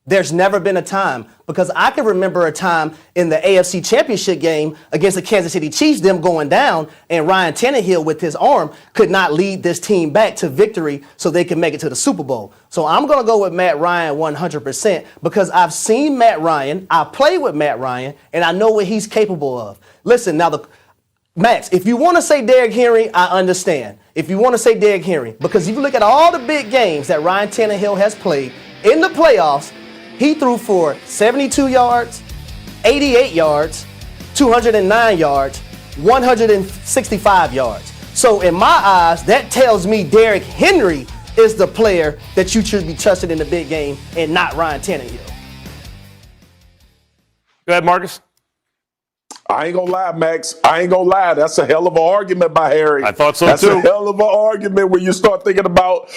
There's never been a time, because I can remember a time in the AFC Championship game against the Kansas City Chiefs, them going down, and Ryan Tannehill with his arm could not lead this team back to victory so they can make it to the Super Bowl. So I'm going to go with Matt Ryan 100% because I've seen Matt Ryan, I play with Matt Ryan, and I know what he's capable of. Listen, now, Max, if you want to say Derrick Henry, I understand. If you want to say Derrick Henry, because if you look at all the big games that Ryan Tannehill has played in the playoffs, he threw for 72 yards, 88 yards, 209 yards, 165 yards. So in my eyes, that tells me Derrick Henry is the player that you should be trusted in the big game and not Ryan Tannehill. Go ahead, Marcus. I ain't gonna lie, Max. I ain't gonna lie. That's a hell of an argument by Harry. I thought so That's too. That's a hell of an argument when you start thinking about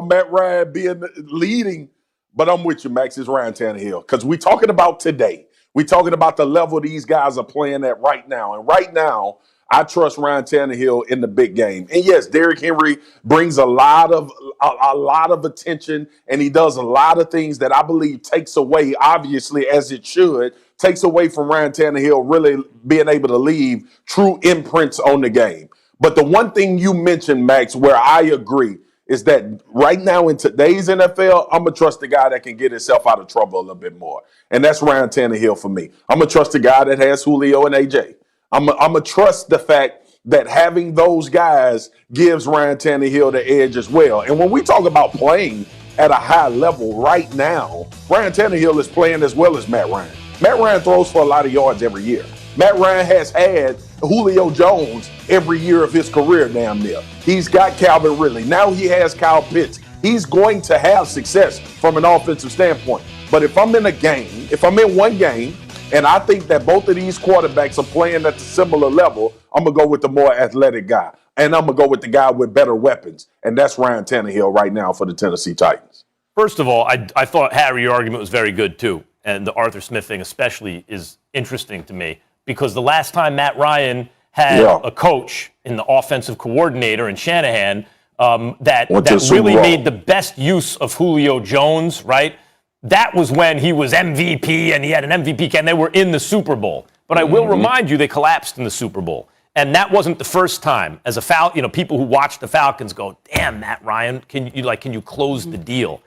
Matt Ryan being leading. But I'm with you, Max. It's Ryan Tannehill. Because we talking about today. We talking about the level these guys are playing at right now. And right now, I trust Ryan Tannehill in the big game. And yes, Derrick Henry brings a lot of attention, and he does a lot of things that I believe takes away, obviously, as it should, takes away from Ryan Tannehill really being able to leave true imprints on the game. But the one thing you mentioned, Max, where I agree, is that right now in today's NFL, I'm going to trust the guy that can get himself out of trouble a little bit more. And that's Ryan Tannehill for me. I'm going to trust the guy that has Julio and AJ. I'm going to trust the fact that having those guys gives Ryan Tannehill the edge as well. And when we talk about playing at a high level right now, Ryan Tannehill is playing as well as Matt Ryan. Matt Ryan throws for a lot of yards every year. Matt Ryan has had Julio Jones every year of his career damn near. He's got Calvin Ridley. Now he has Kyle Pitts. He's going to have success from an offensive standpoint. But if I'm in one game, and I think that both of these quarterbacks are playing at a similar level, I'm going to go with the more athletic guy. And I'm going to go with the guy with better weapons. And that's Ryan Tannehill right now for the Tennessee Titans. First of all, I thought, Harry, your argument was very good, too. And the Arthur Smith thing especially is interesting to me. Because the last time Matt Ryan had a coach in the offensive coordinator in Shanahan that really made the best use of Julio Jones, right? That was when he was MVP and he had an MVP and they were in the Super Bowl. But I will remind you, they collapsed in the Super Bowl. And that wasn't the first time. As a people who watch the Falcons go, damn, Matt Ryan, can you close the deal?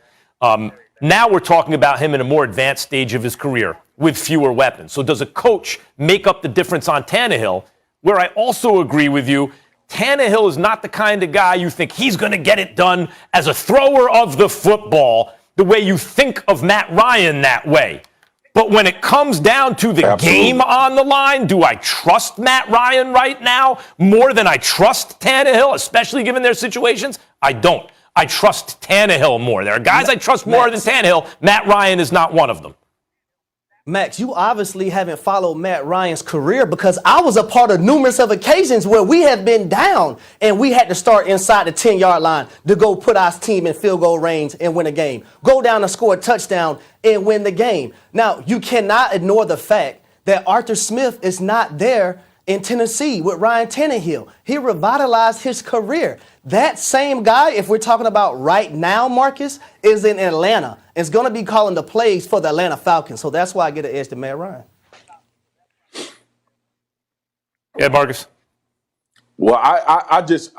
Now we're talking about him in a more advanced stage of his career with fewer weapons. So does a coach make up the difference on Tannehill? Where I also agree with you, Tannehill is not the kind of guy you think he's going to get it done as a thrower of the football the way you think of Matt Ryan that way. But when it comes down to the game on the line, do I trust Matt Ryan right now more than I trust Tannehill, especially given their situations? I don't. I trust Tannehill more. There are guys I trust more than Tannehill. Matt Ryan is not one of them. Max, you obviously haven't followed Matt Ryan's career because I was a part of numerous of occasions where we have been down and we had to start inside the 10-yard line to go put our team in field goal range and win a game. Go down and score a touchdown and win the game. Now, you cannot ignore the fact that Arthur Smith is not there in Tennessee with Ryan Tannehill. He revitalized his career. That same guy, if we're talking about right now, Marcus, is in Atlanta and is going to be calling the plays for the Atlanta Falcons. So that's why I get an edge to Matt Ryan. Yeah, Marcus. Well, I just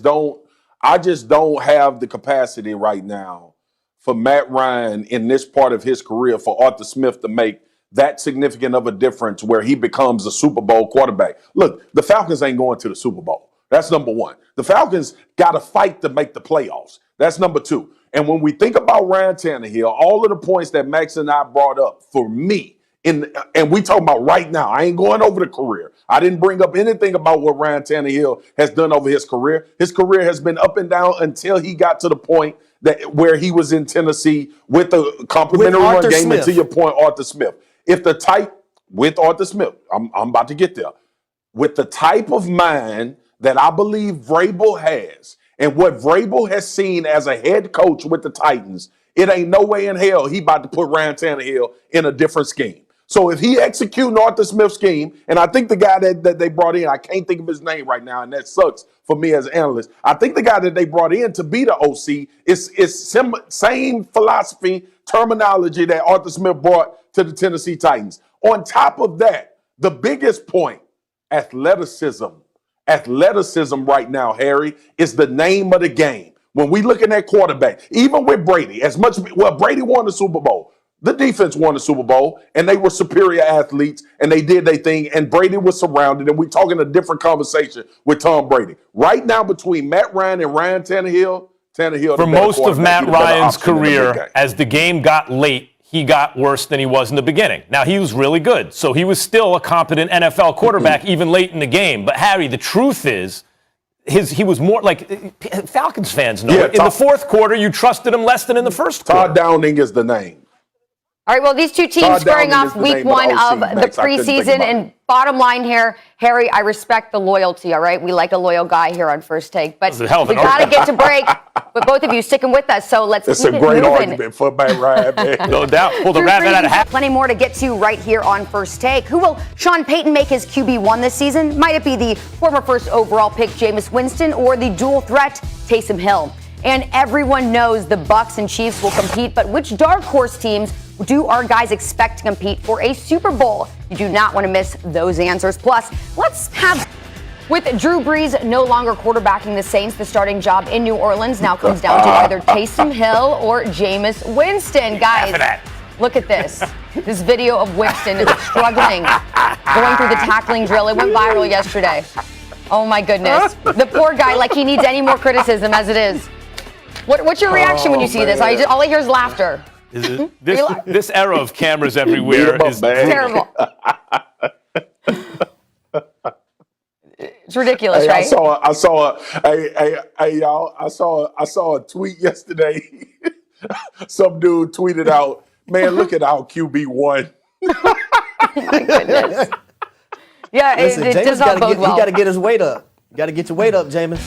don't have the capacity right now for Matt Ryan in this part of his career for Arthur Smith to make that significant of a difference where he becomes a Super Bowl quarterback. Look, the Falcons ain't going to the Super Bowl. That's number one. The Falcons got to fight to make the playoffs. That's number two. And when we think about Ryan Tannehill, all of the points that Max and I brought up for me, and we talking about right now, I ain't going over the career. I didn't bring up anything about what Ryan Tannehill has done over his career. His career has been up and down until he got to the point that where he was in Tennessee with a complimentary run game. Smith. And to your point, Arthur Smith. With Arthur Smith, I'm about to get there. With the type of mind that I believe Vrabel has and what Vrabel has seen as a head coach with the Titans, it ain't no way in hell he about to put Ryan Tannehill in a different scheme. So if he executing Arthur Smith's scheme, and I think the guy that they brought in, I can't think of his name right now, and that sucks for me as an analyst. I think the guy that they brought in to be the OC is same philosophy, terminology that Arthur Smith brought to the Tennessee Titans. On top of that, the biggest point, athleticism. Athleticism right now, Harry, is the name of the game. When we looking at quarterback, even with Brady, Brady won the Super Bowl. The defense won the Super Bowl, and they were superior athletes, and they did their thing, and Brady was surrounded, and we're talking a different conversation with Tom Brady. Right now, between Matt Ryan and Ryan Tannehill, for most of Matt Ryan's career, as the game got late, he got worse than he was in the beginning. Now, he was really good, so he was still a competent NFL quarterback even late in the game. But, Harry, the truth is, he was more like Falcons fans know. In the fourth quarter, you trusted him less than in the first quarter. Todd Downing is the name. All right, well, these two teams squaring off week one of the preseason. And bottom line here, Harry, I respect the loyalty, all right? We like a loyal guy here on First Take. But we got to get to break. But both of you sticking with us, so let's keep it moving. It's a great argument for Matt Ryan, man. No doubt. Pull the rabbit out of hat. Plenty more to get to right here on First Take. Who will Sean Payton make his QB1 this season? Might it be the former first overall pick Jameis Winston or the dual threat Taysom Hill? And everyone knows the Bucs and Chiefs will compete, but which dark horse teams do our guys expect to compete for a Super Bowl? You do not want to miss those answers. Plus, let's have, with Drew Brees no longer quarterbacking the Saints, the starting job in New Orleans now comes down to either Taysom Hill or Jameis Winston. Guys, look at this. This video of Winston struggling, going through the tackling drill. It went viral yesterday. Oh my goodness. The poor guy, like he needs any more criticism as it is. What's your reaction when you see this? All I hear is laughter. This era of cameras everywhere is terrible. It's ridiculous, right? I saw a tweet yesterday. Some dude tweeted out, "Man, look at our QB1." Oh my goodness. Yeah, Listen, it does not bode well. He got to get his weight up. You got to get your weight up, Jameis.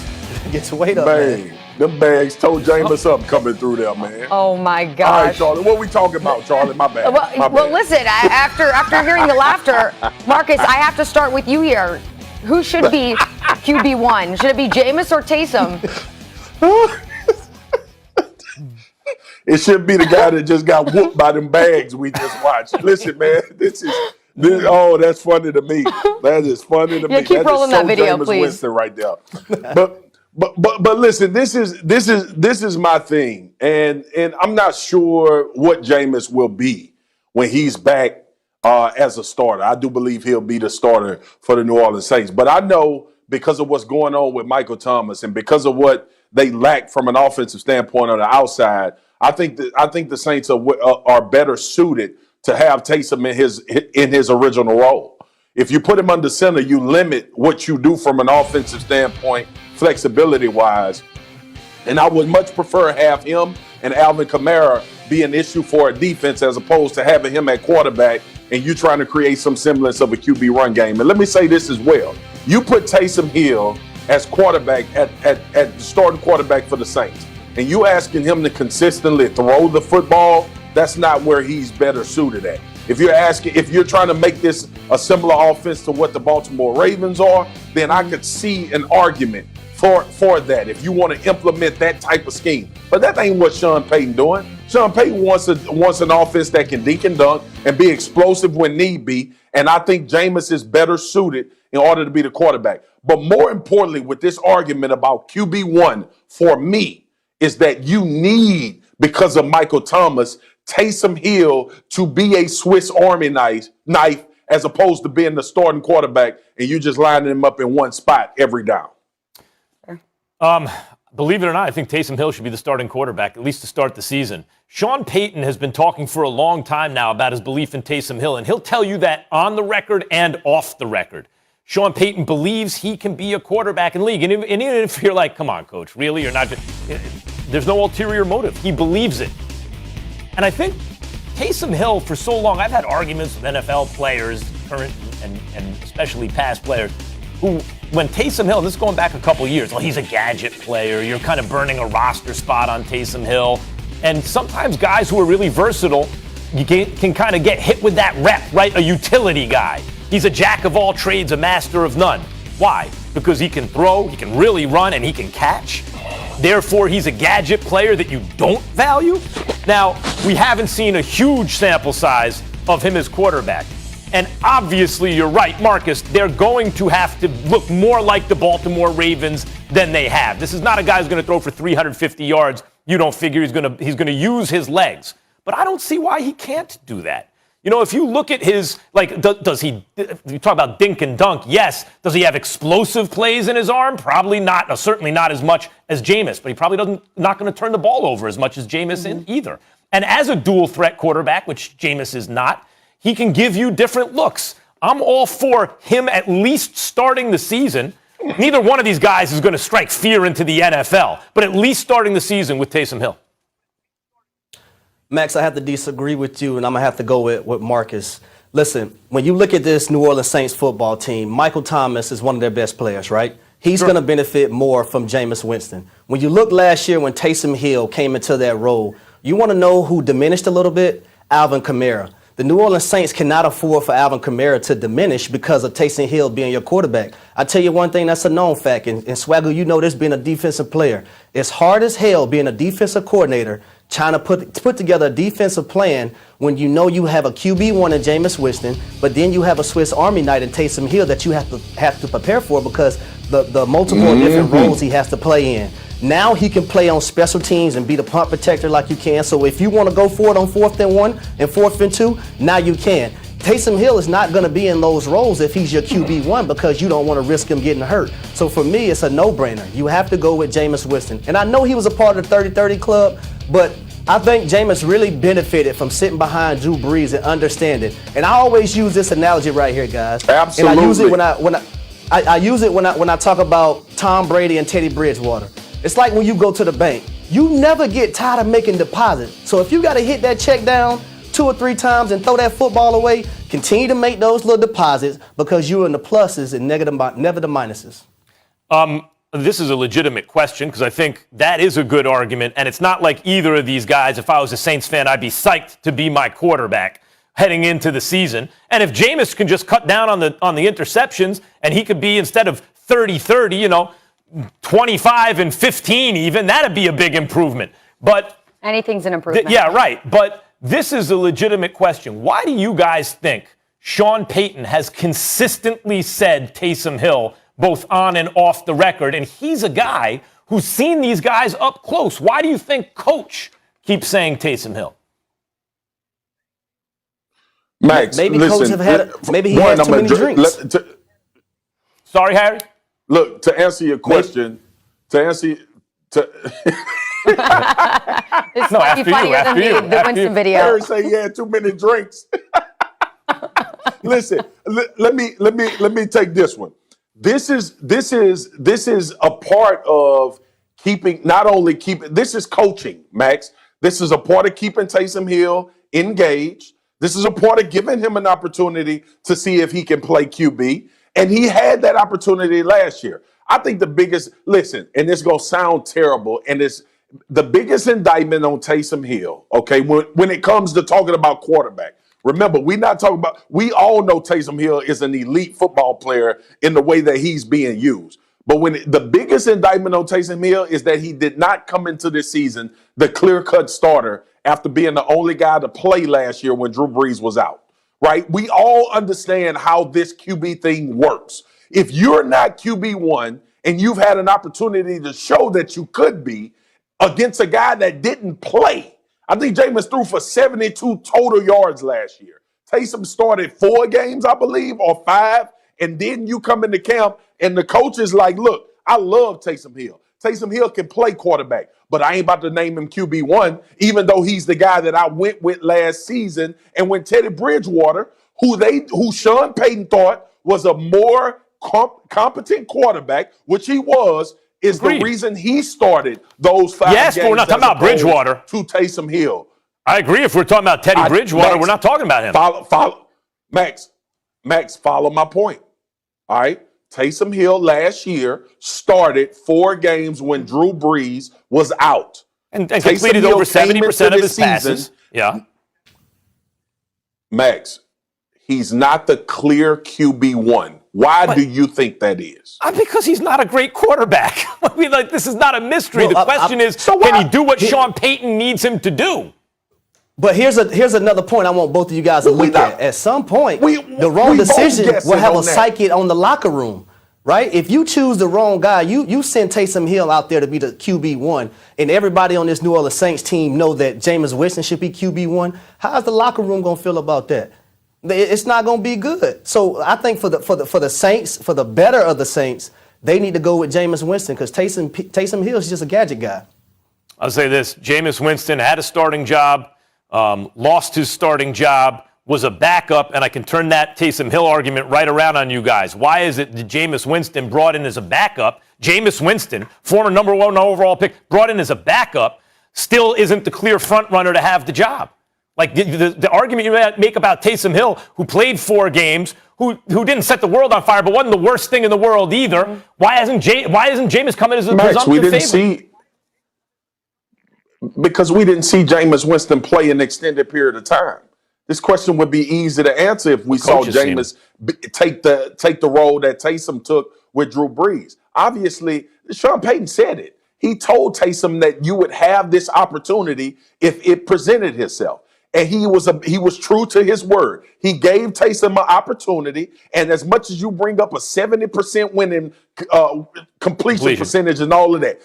Get your weight up, man. Them bags told Jameis up coming through there, man. Oh my gosh. All right, Charlie, what are we talking about, Charlie? My bad. Well, listen, after hearing the laughter, Marcus, I have to start with you here. Who should be QB1? Should it be Jameis or Taysom? It should be the guy that just got whooped by them bags we just watched. Listen, man, that's funny to me. That is funny to me. Keep rolling that video, Jameis please. Winston right there. But listen, this is my thing, and I'm not sure what Jameis will be when he's back as a starter. I do believe he'll be the starter for the New Orleans Saints, but I know because of what's going on with Michael Thomas and because of what they lack from an offensive standpoint on the outside, I think the Saints are better suited to have Taysom in his original role. If you put him under center, you limit what you do from an offensive standpoint, flexibility-wise. And I would much prefer have him and Alvin Kamara be an issue for a defense as opposed to having him at quarterback and you trying to create some semblance of a QB run game. And let me say this as well. You put Taysom Hill as quarterback at the starting quarterback for the Saints, and you asking him to consistently throw the football, that's not where he's better suited at. If you're trying to make this a similar offense to what the Baltimore Ravens are, then I could see an argument for that if you want to implement that type of scheme. But that ain't what Sean Payton doing. Sean Payton wants an offense that can dink and dunk and be explosive when need be. And I think Jameis is better suited in order to be the quarterback. But more importantly, with this argument about QB1, for me, is that you need, because of Michael Thomas, Taysom Hill to be a Swiss Army knife as opposed to being the starting quarterback and you just lining him up in one spot every down. Believe it or not, I think Taysom Hill should be the starting quarterback, at least to start the season. Sean Payton has been talking for a long time now about his belief in Taysom Hill, and he'll tell you that on the record and off the record. Sean Payton believes he can be a quarterback in the league. And even if you're like, come on, coach, really? You're not. There's no ulterior motive. He believes it. And I think Taysom Hill, for so long, I've had arguments with NFL players, current and especially past players, who, when Taysom Hill, this is going back a couple years, well, he's a gadget player. You're kind of burning a roster spot on Taysom Hill. And sometimes guys who are really versatile, you can kind of get hit with that rep, right? A utility guy. He's a jack of all trades, a master of none. Why? Because he can throw, he can really run, and he can catch. Therefore, he's a gadget player that you don't value. Now, we haven't seen a huge sample size of him as quarterback. And obviously, you're right, Marcus, they're going to have to look more like the Baltimore Ravens than they have. This is not a guy who's going to throw for 350 yards. You don't figure he's going to use his legs. But I don't see why he can't do that. You know, if you look at his, like, does he, you talk about dink and dunk, yes. Does he have explosive plays in his arm? Probably not. Certainly not as much as Jameis, but he probably not going to turn the ball over as much as Jameis in either. And as a dual threat quarterback, which Jameis is not, he can give you different looks. I'm all for him at least starting the season. Neither one of these guys is going to strike fear into the NFL, but at least starting the season with Taysom Hill. Max, I have to disagree with you, and I'm going to have to go with Marcus. Listen, when you look at this New Orleans Saints football team, Michael Thomas is one of their best players, right? He's going to benefit more from Jameis Winston. When you look last year when Taysom Hill came into that role, you want to know who diminished a little bit? Alvin Kamara. The New Orleans Saints cannot afford for Alvin Kamara to diminish because of Taysom Hill being your quarterback. I tell you one thing that's a known fact, and Swagger, you know this being a defensive player. It's hard as hell being a defensive coordinator trying to put together a defensive plan when you know you have a QB1 in Jameis Winston, but then you have a Swiss Army knife in Taysom Hill that you have to prepare for because the multiple different roles he has to play in. Now he can play on special teams and be the punt protector like you can. So if you want to go for it on 4th and 1 and 4th and 2, now you can. Taysom Hill is not going to be in those roles if he's your QB1 because you don't want to risk him getting hurt. So for me, it's a no-brainer. You have to go with Jameis Winston. And I know he was a part of the 30-30 club, but I think Jameis really benefited from sitting behind Drew Brees and understanding. And I always use this analogy right here, guys. Absolutely. And I use it when I talk about Tom Brady and Teddy Bridgewater. It's like when you go to the bank. You never get tired of making deposits. So if you got to hit that check down 2 or 3 times and throw that football away, continue to make those little deposits because you're in the pluses and never the minuses. This is a legitimate question because I think that is a good argument. And it's not like either of these guys, if I was a Saints fan, I'd be psyched to be my quarterback heading into the season. And if Jameis can just cut down on the interceptions and he could be, instead of 30-30, 25 and 15 even, that'd be a big improvement. But anything's an improvement. Yeah, right. But this is a legitimate question. Why do you guys think Sean Payton has consistently said Taysom Hill both on and off the record, and he's a guy who's seen these guys up close? Why do you think Coach keeps saying Taysom Hill? Max, maybe listen, he had too many drinks. Sorry, Harry? Look, to answer your question, It's No, funnier than after the Winston video. Harry say he had too many drinks. Listen, let me take this one. This is a part of this is coaching, Max. This is a part of keeping Taysom Hill engaged. This is a part of giving him an opportunity to see if he can play QB. And he had that opportunity last year. I think and this is going to sound terrible, and it's the biggest indictment on Taysom Hill, okay, when it comes to talking about quarterback. Remember, we all know Taysom Hill is an elite football player in the way that he's being used. But the biggest indictment on Taysom Hill is that he did not come into this season the clear-cut starter after being the only guy to play last year when Drew Brees was out, right? We all understand how this QB thing works. If you're not QB1 and you've had an opportunity to show that you could be against a guy that didn't play, I think Jameis threw for 72 total yards last year. Taysom started 4 games, I believe, or 5, and then you come into camp and the coach is like, look, I love Taysom Hill. Taysom Hill can play quarterback, but I ain't about to name him QB1, even though he's the guy that I went with last season. And when Teddy Bridgewater, who Sean Payton thought was a more competent quarterback, which he was, is Agreed. the reason he started those 5 games. Yes, but we're not talking about Bridgewater. To Taysom Hill. I agree. If we're talking about Teddy Bridgewater, we're not talking about him. Follow, Max, follow my point. All right. Taysom Hill last year started 4 games when Drew Brees was out. And completed over 70% of his passes. Yeah. Max, he's not the clear QB1. Why do you think that is? Because he's not a great quarterback. I mean, like, this is not a mystery. Well, the question is, can he do what Sean Payton needs him to do? But here's another point I want both of you guys to look at. At some point, the wrong decision will have a psyche on the locker room, right? If you choose the wrong guy, you send Taysom Hill out there to be the QB1, and everybody on this New Orleans Saints team know that Jameis Winston should be QB1. How's the locker room gonna feel about that? It's not gonna be good. So I think for the Saints, for the better of the Saints, they need to go with Jameis Winston because Taysom Hill is just a gadget guy. I'll say this: Jameis Winston had a starting job. Lost his starting job, was a backup, and I can turn that Taysom Hill argument right around on you guys. Why is it that Jameis Winston brought in as a backup? Jameis Winston, former number 1 overall pick, brought in as a backup, still isn't the clear front runner to have the job. Like the argument you make about Taysom Hill, who played 4 games, who didn't set the world on fire, but wasn't the worst thing in the world either. Why isn't Jameis coming as a presumptive favorite? Because we didn't see Jameis Winston play an extended period of time. This question would be easy to answer if we saw Jameis take the role that Taysom took with Drew Brees. Obviously, Sean Payton said it. He told Taysom that you would have this opportunity if it presented itself. And he was true to his word. He gave Taysom an opportunity, and as much as you bring up a 70% winning completion percentage and all of that,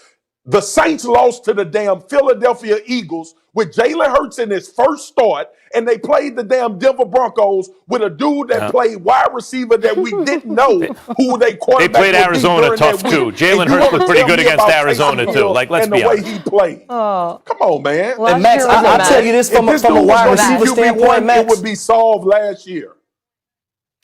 the Saints lost to the damn Philadelphia Eagles with Jalen Hurts in his first start, and they played the damn Denver Broncos with a dude that played wide receiver that we didn't know who they quarterback. They played Arizona tough too. Jalen Hurts looked pretty good against Arizona too. Like, let's be honest. And the way he played. Come on, man. And Max, I'll tell you this from a wide receiver standpoint, Max. It would be solved last year.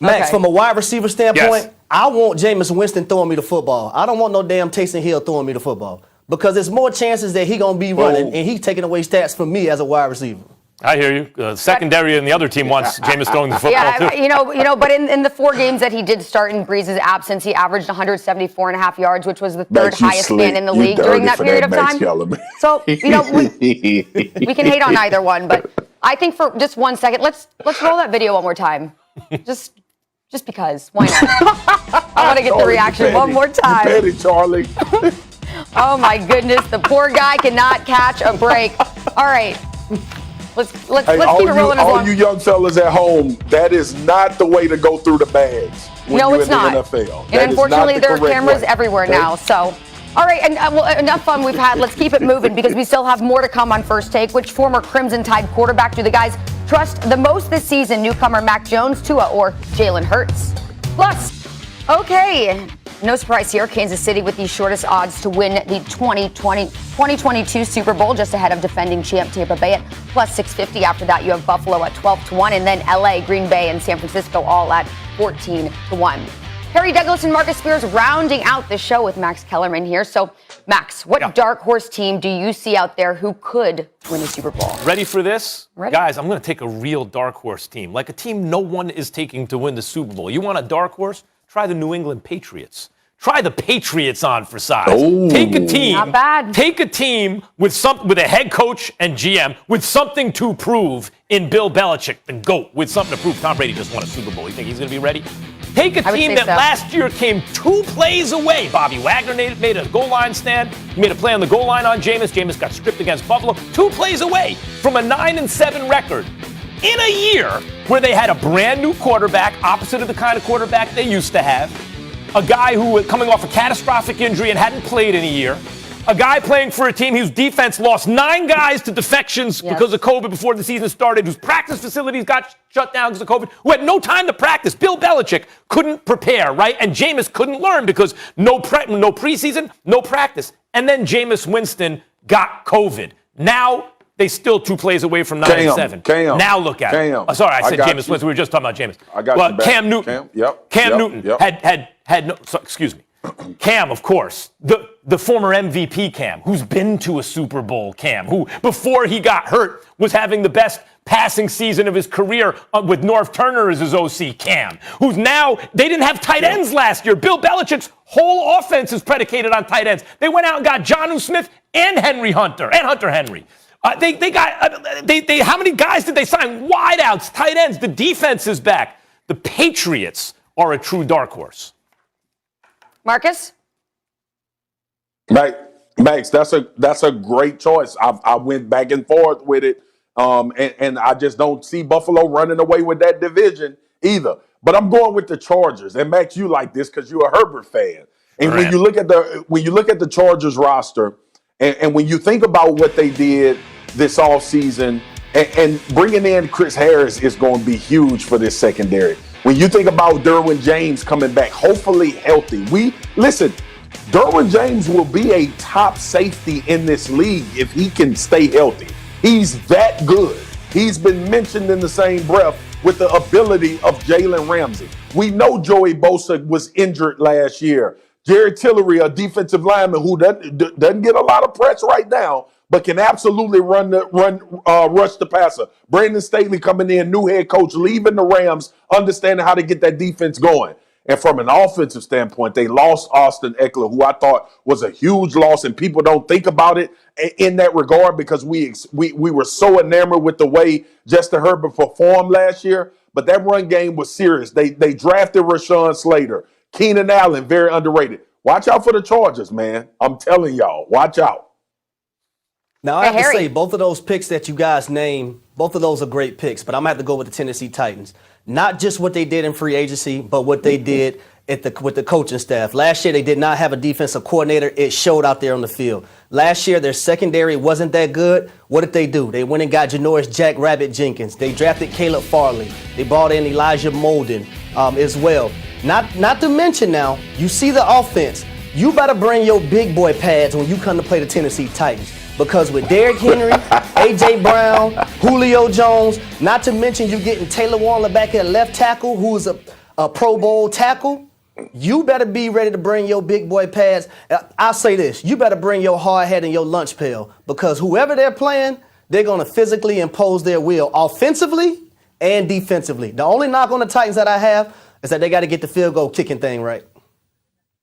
Max, from a wide receiver standpoint, I want Jameis Winston throwing me the football. I don't want no damn Taysom Hill throwing me the football. Because there's more chances that he going to be running, and he's taking away stats from me as a wide receiver. I hear you. Secondary and the other team wants Jameis throwing the football too. You know. But in the 4 games that he did start in Brees' absence, he averaged 174.5 yards, which was the 3rd highest man in the league during that period of time. So we can hate on either one, but I think for just 1 second, let's roll that video one more time, just because. Why not? I want to get the reaction one more time. You petty, Charlie. Oh my goodness, the poor guy cannot catch a break. All right, let's keep it rolling. All you young fellas at home, that is not the way to go through the bags. No, it's not. The NFL. And unfortunately, there are cameras everywhere now. So, all right, and enough fun we've had. Let's keep it moving because we still have more to come on First Take. Which former Crimson Tide quarterback do the guys trust the most this season? Newcomer Mac Jones, Tua, or Jalen Hurts? Plus, okay. No surprise here, Kansas City with the shortest odds to win the 2022 Super Bowl, just ahead of defending champ Tampa Bay at plus 650. After that, you have Buffalo at 12-1, and then LA, Green Bay, and San Francisco all at 14-1. Harry Douglas and Marcus Spears rounding out the show with Max Kellerman here. So, Max, what dark horse team do you see out there who could win a Super Bowl? Ready for this? Ready. Guys, I'm going to take a real dark horse team, like a team no one is taking to win the Super Bowl. You want a dark horse? Try the New England Patriots. Try the Patriots on for size. Ooh. Take a team. Not bad. Take a team with a head coach and GM with something to prove in Bill Belichick, the GOAT, with something to prove. Tom Brady just won a Super Bowl. You think he's going to be ready? Take a team that last year came 2 plays away. Bobby Wagner made a goal line stand. He made a play on the goal line on Jameis. Jameis got stripped against Buffalo. 2 plays away from a 9-7 record in a year where they had a brand new quarterback, opposite of the kind of quarterback they used to have. A guy who was coming off a catastrophic injury and hadn't played in a year. A guy playing for a team whose defense lost 9 guys to defections because of COVID before the season started, whose practice facilities got shut down because of COVID, who had no time to practice. Bill Belichick couldn't prepare, right? And Jameis couldn't learn because no preseason, no practice. And then Jameis Winston got COVID. Now they still 2 plays away from 9-7. Cam. Now look at it. Oh, sorry, I said Jameis Winston. We were just talking about Jameis. I got you back. Cam Newton. Cam Newton had no. So, excuse me. Cam, of course, the former MVP Cam, who's been to a Super Bowl Cam, who before he got hurt was having the best passing season of his career with North Turner as his OC Cam, who's now, they didn't have tight ends last year. Bill Belichick's whole offense is predicated on tight ends. They went out and got Jonnu Smith and Henry Hunter, and Hunter Henry. They got, how many guys did they sign? Wideouts, tight ends, the defense is back. The Patriots are a true dark horse. Marcus? Max, that's a great choice. I went back and forth with it, and I just don't see Buffalo running away with that division either. But I'm going with the Chargers. And Max, you like this because you're a Herbert fan. And when you look at the Chargers roster, and when you think about what they did this offseason, and bringing in Chris Harris is going to be huge for this secondary. When you think about Derwin James coming back, hopefully healthy. Derwin James will be a top safety in this league if he can stay healthy. He's that good. He's been mentioned in the same breath with the ability of Jalen Ramsey. We know Joey Bosa was injured last year. Jared Tillery, a defensive lineman who doesn't get a lot of press right now, but can absolutely rush the passer. Brandon Staley coming in, new head coach, leaving the Rams, understanding how to get that defense going. And from an offensive standpoint, they lost Austin Eckler, who I thought was a huge loss, and people don't think about it in that regard because we were so enamored with the way Justin Herbert performed last year. But that run game was serious. They drafted Rashawn Slater. Keenan Allen, very underrated. Watch out for the Chargers, man. I'm telling y'all, watch out. Now, I have to say, both of those picks that you guys named, both of those are great picks, but I'm going to have to go with the Tennessee Titans. Not just what they did in free agency, but what they did with the coaching staff. Last year, they did not have a defensive coordinator. It showed out there on the field. Last year, their secondary wasn't that good. What did they do? They went and got Janoris Jack Rabbit Jenkins. They drafted Caleb Farley. They brought in Elijah Molden as well. Not to mention now, you see the offense. You better bring your big boy pads when you come to play the Tennessee Titans. Because with Derrick Henry, A.J. Brown, Julio Jones, not to mention you getting Taylor Warner back at left tackle, who's a Pro Bowl tackle, you better be ready to bring your big boy pads. I'll say this, you better bring your hard hat and your lunch pail. Because whoever they're playing, they're going to physically impose their will offensively and defensively. The only knock on the Titans that I have is that they got to get the field goal kicking thing right.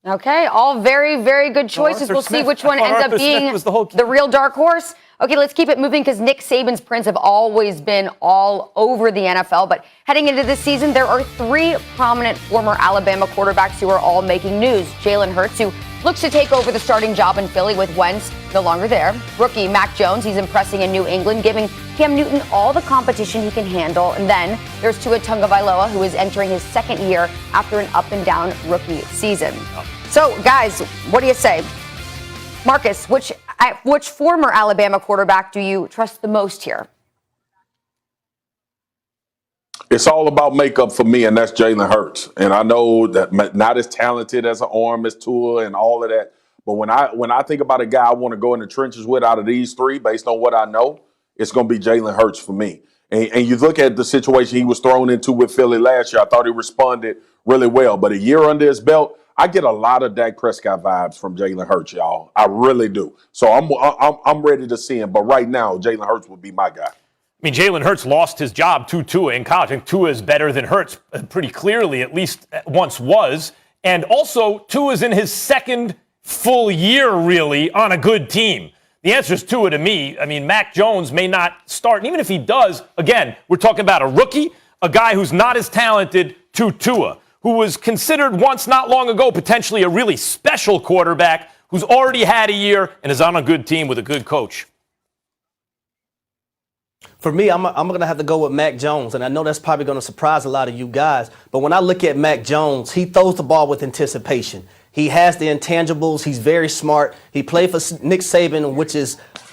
Okay, all very, very good choices. We'll see which one ends up being the real dark horse. Okay, let's keep it moving because Nick Saban's prints have always been all over the NFL. But heading into this season, there are 3 prominent former Alabama quarterbacks who are all making news. Jalen Hurts, who looks to take over the starting job in Philly with Wentz no longer there. Rookie Mac Jones, he's impressing in New England, giving Cam Newton all the competition he can handle. And then there's Tua Tagovailoa, who is entering his 2nd year after an up-and-down rookie season. So, guys, what do you say? Marcus, which former Alabama quarterback do you trust the most here? It's all about makeup for me, and that's Jalen Hurts. And I know that not as talented as an arm as Tua and all of that. But when I think about a guy I want to go in the trenches with out of these 3, based on what I know, it's going to be Jalen Hurts for me. And you look at the situation he was thrown into with Philly last year, I thought he responded really well. But a year under his belt, I get a lot of Dak Prescott vibes from Jalen Hurts, y'all. I really do. So I'm ready to see him. But right now, Jalen Hurts would be my guy. I mean, Jalen Hurts lost his job to Tua in college. And Tua is better than Hurts pretty clearly, at least once was. And also, Tua's in his second full year, really, on a good team. The answer is Tua to me. I mean, Mac Jones may not start. And even if he does, again, we're talking about a rookie, a guy who's not as talented to Tua, who was considered once not long ago potentially a really special quarterback who's already had a year and is on a good team with a good coach. For me, I'm going to have to go with Mac Jones, and I know that's probably going to surprise a lot of you guys, but when I look at Mac Jones, he throws the ball with anticipation. He has the intangibles. He's very smart. He played for Nick Saban,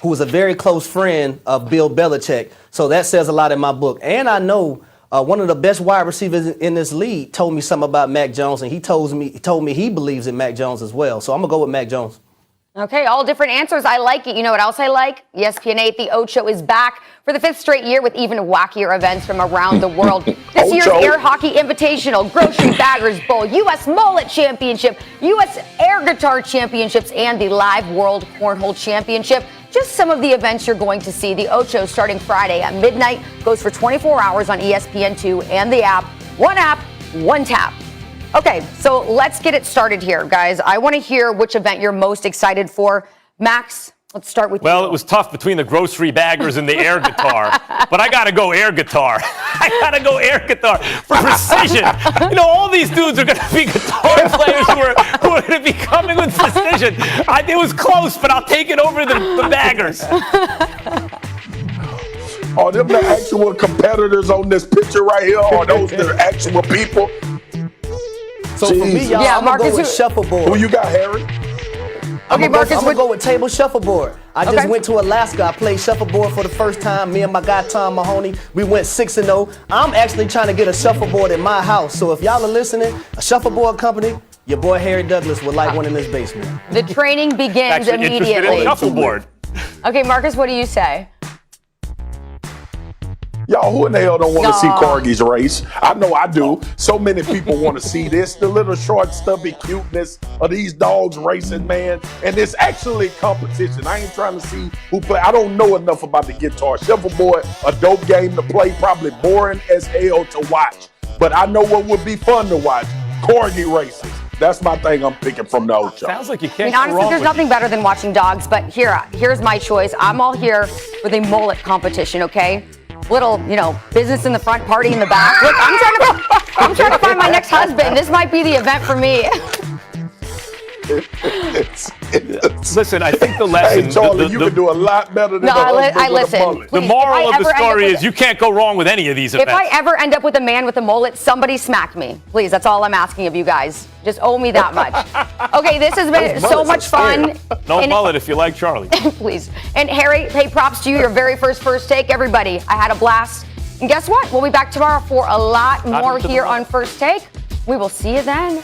who was a very close friend of Bill Belichick, so that says a lot in my book. And I know one of the best wide receivers in this league told me something about Mac Jones, and he told me he believes in Mac Jones as well, so I'm going to go with Mac Jones. Okay, all different answers. I like it. You know what else I like? ESPN 8, The Ocho is back for the 5th straight year with even wackier events from around the world. This year's Air Hockey Invitational, Grocery Baggers Bowl, U.S. Mullet Championship, U.S. Air Guitar Championships, and the Live World Cornhole Championship. Just some of the events you're going to see. The Ocho starting Friday at midnight, goes for 24 hours on ESPN2 and the app. One app, one tap. Okay, so let's get it started here, guys. I want to hear which event you're most excited for. Max, let's start with you. Well, it was tough between the grocery baggers and the air guitar, but I got to go air guitar. I got to go air guitar for precision. You know, all these dudes are going to be guitar players who are going to be coming with precision. It was close, but I'll take it over the baggers. Are them the actual competitors on this picture right here? Or are those the actual people? So for me, y'all, I'm going to go with shuffleboard. Who you got, Harry? Okay, Marcus, I'm going to go with table shuffleboard. I just went to Alaska. I played shuffleboard for the first time. Me and my guy, Tom Mahoney, we went 6-0. I'm actually trying to get a shuffleboard in my house. So if y'all are listening, a shuffleboard company, your boy Harry Douglas would like one in his basement. The training begins Actually immediately. interested in shuffleboard. Okay, Marcus, what do you say? Y'all, who in the hell don't want to see Corgi's race? I know I do. So many people want to see this. The little short, stubby cuteness of these dogs racing, man. And it's actually competition. I ain't trying to see who play. I don't know enough about the guitar. Shuffleboard, a dope game to play, probably boring as hell to watch. But I know what would be fun to watch. Corgi races. That's my thing I'm picking from the Ocho. Sounds like you can't honestly, there's nothing better than watching dogs, but here's my choice. I'm all here for the mullet competition, okay? Little, business in the front, party in the back. Look, I'm trying to find my next husband. This might be the event for me. Listen, I think the lesson. Hey, Charlie, you can do a lot better than I listen. The moral of the story is you can't go wrong with any of these events. If I ever end up with a man with a mullet, somebody smack me. Please, that's all I'm asking of you guys. Just owe me that much. Okay, this has been so much fun. No mullet if you like Charlie. Please. And Harry, hey, props to you, your very first take. Everybody, I had a blast. And guess what? We'll be back tomorrow for a lot more here on First Take. We will see you then.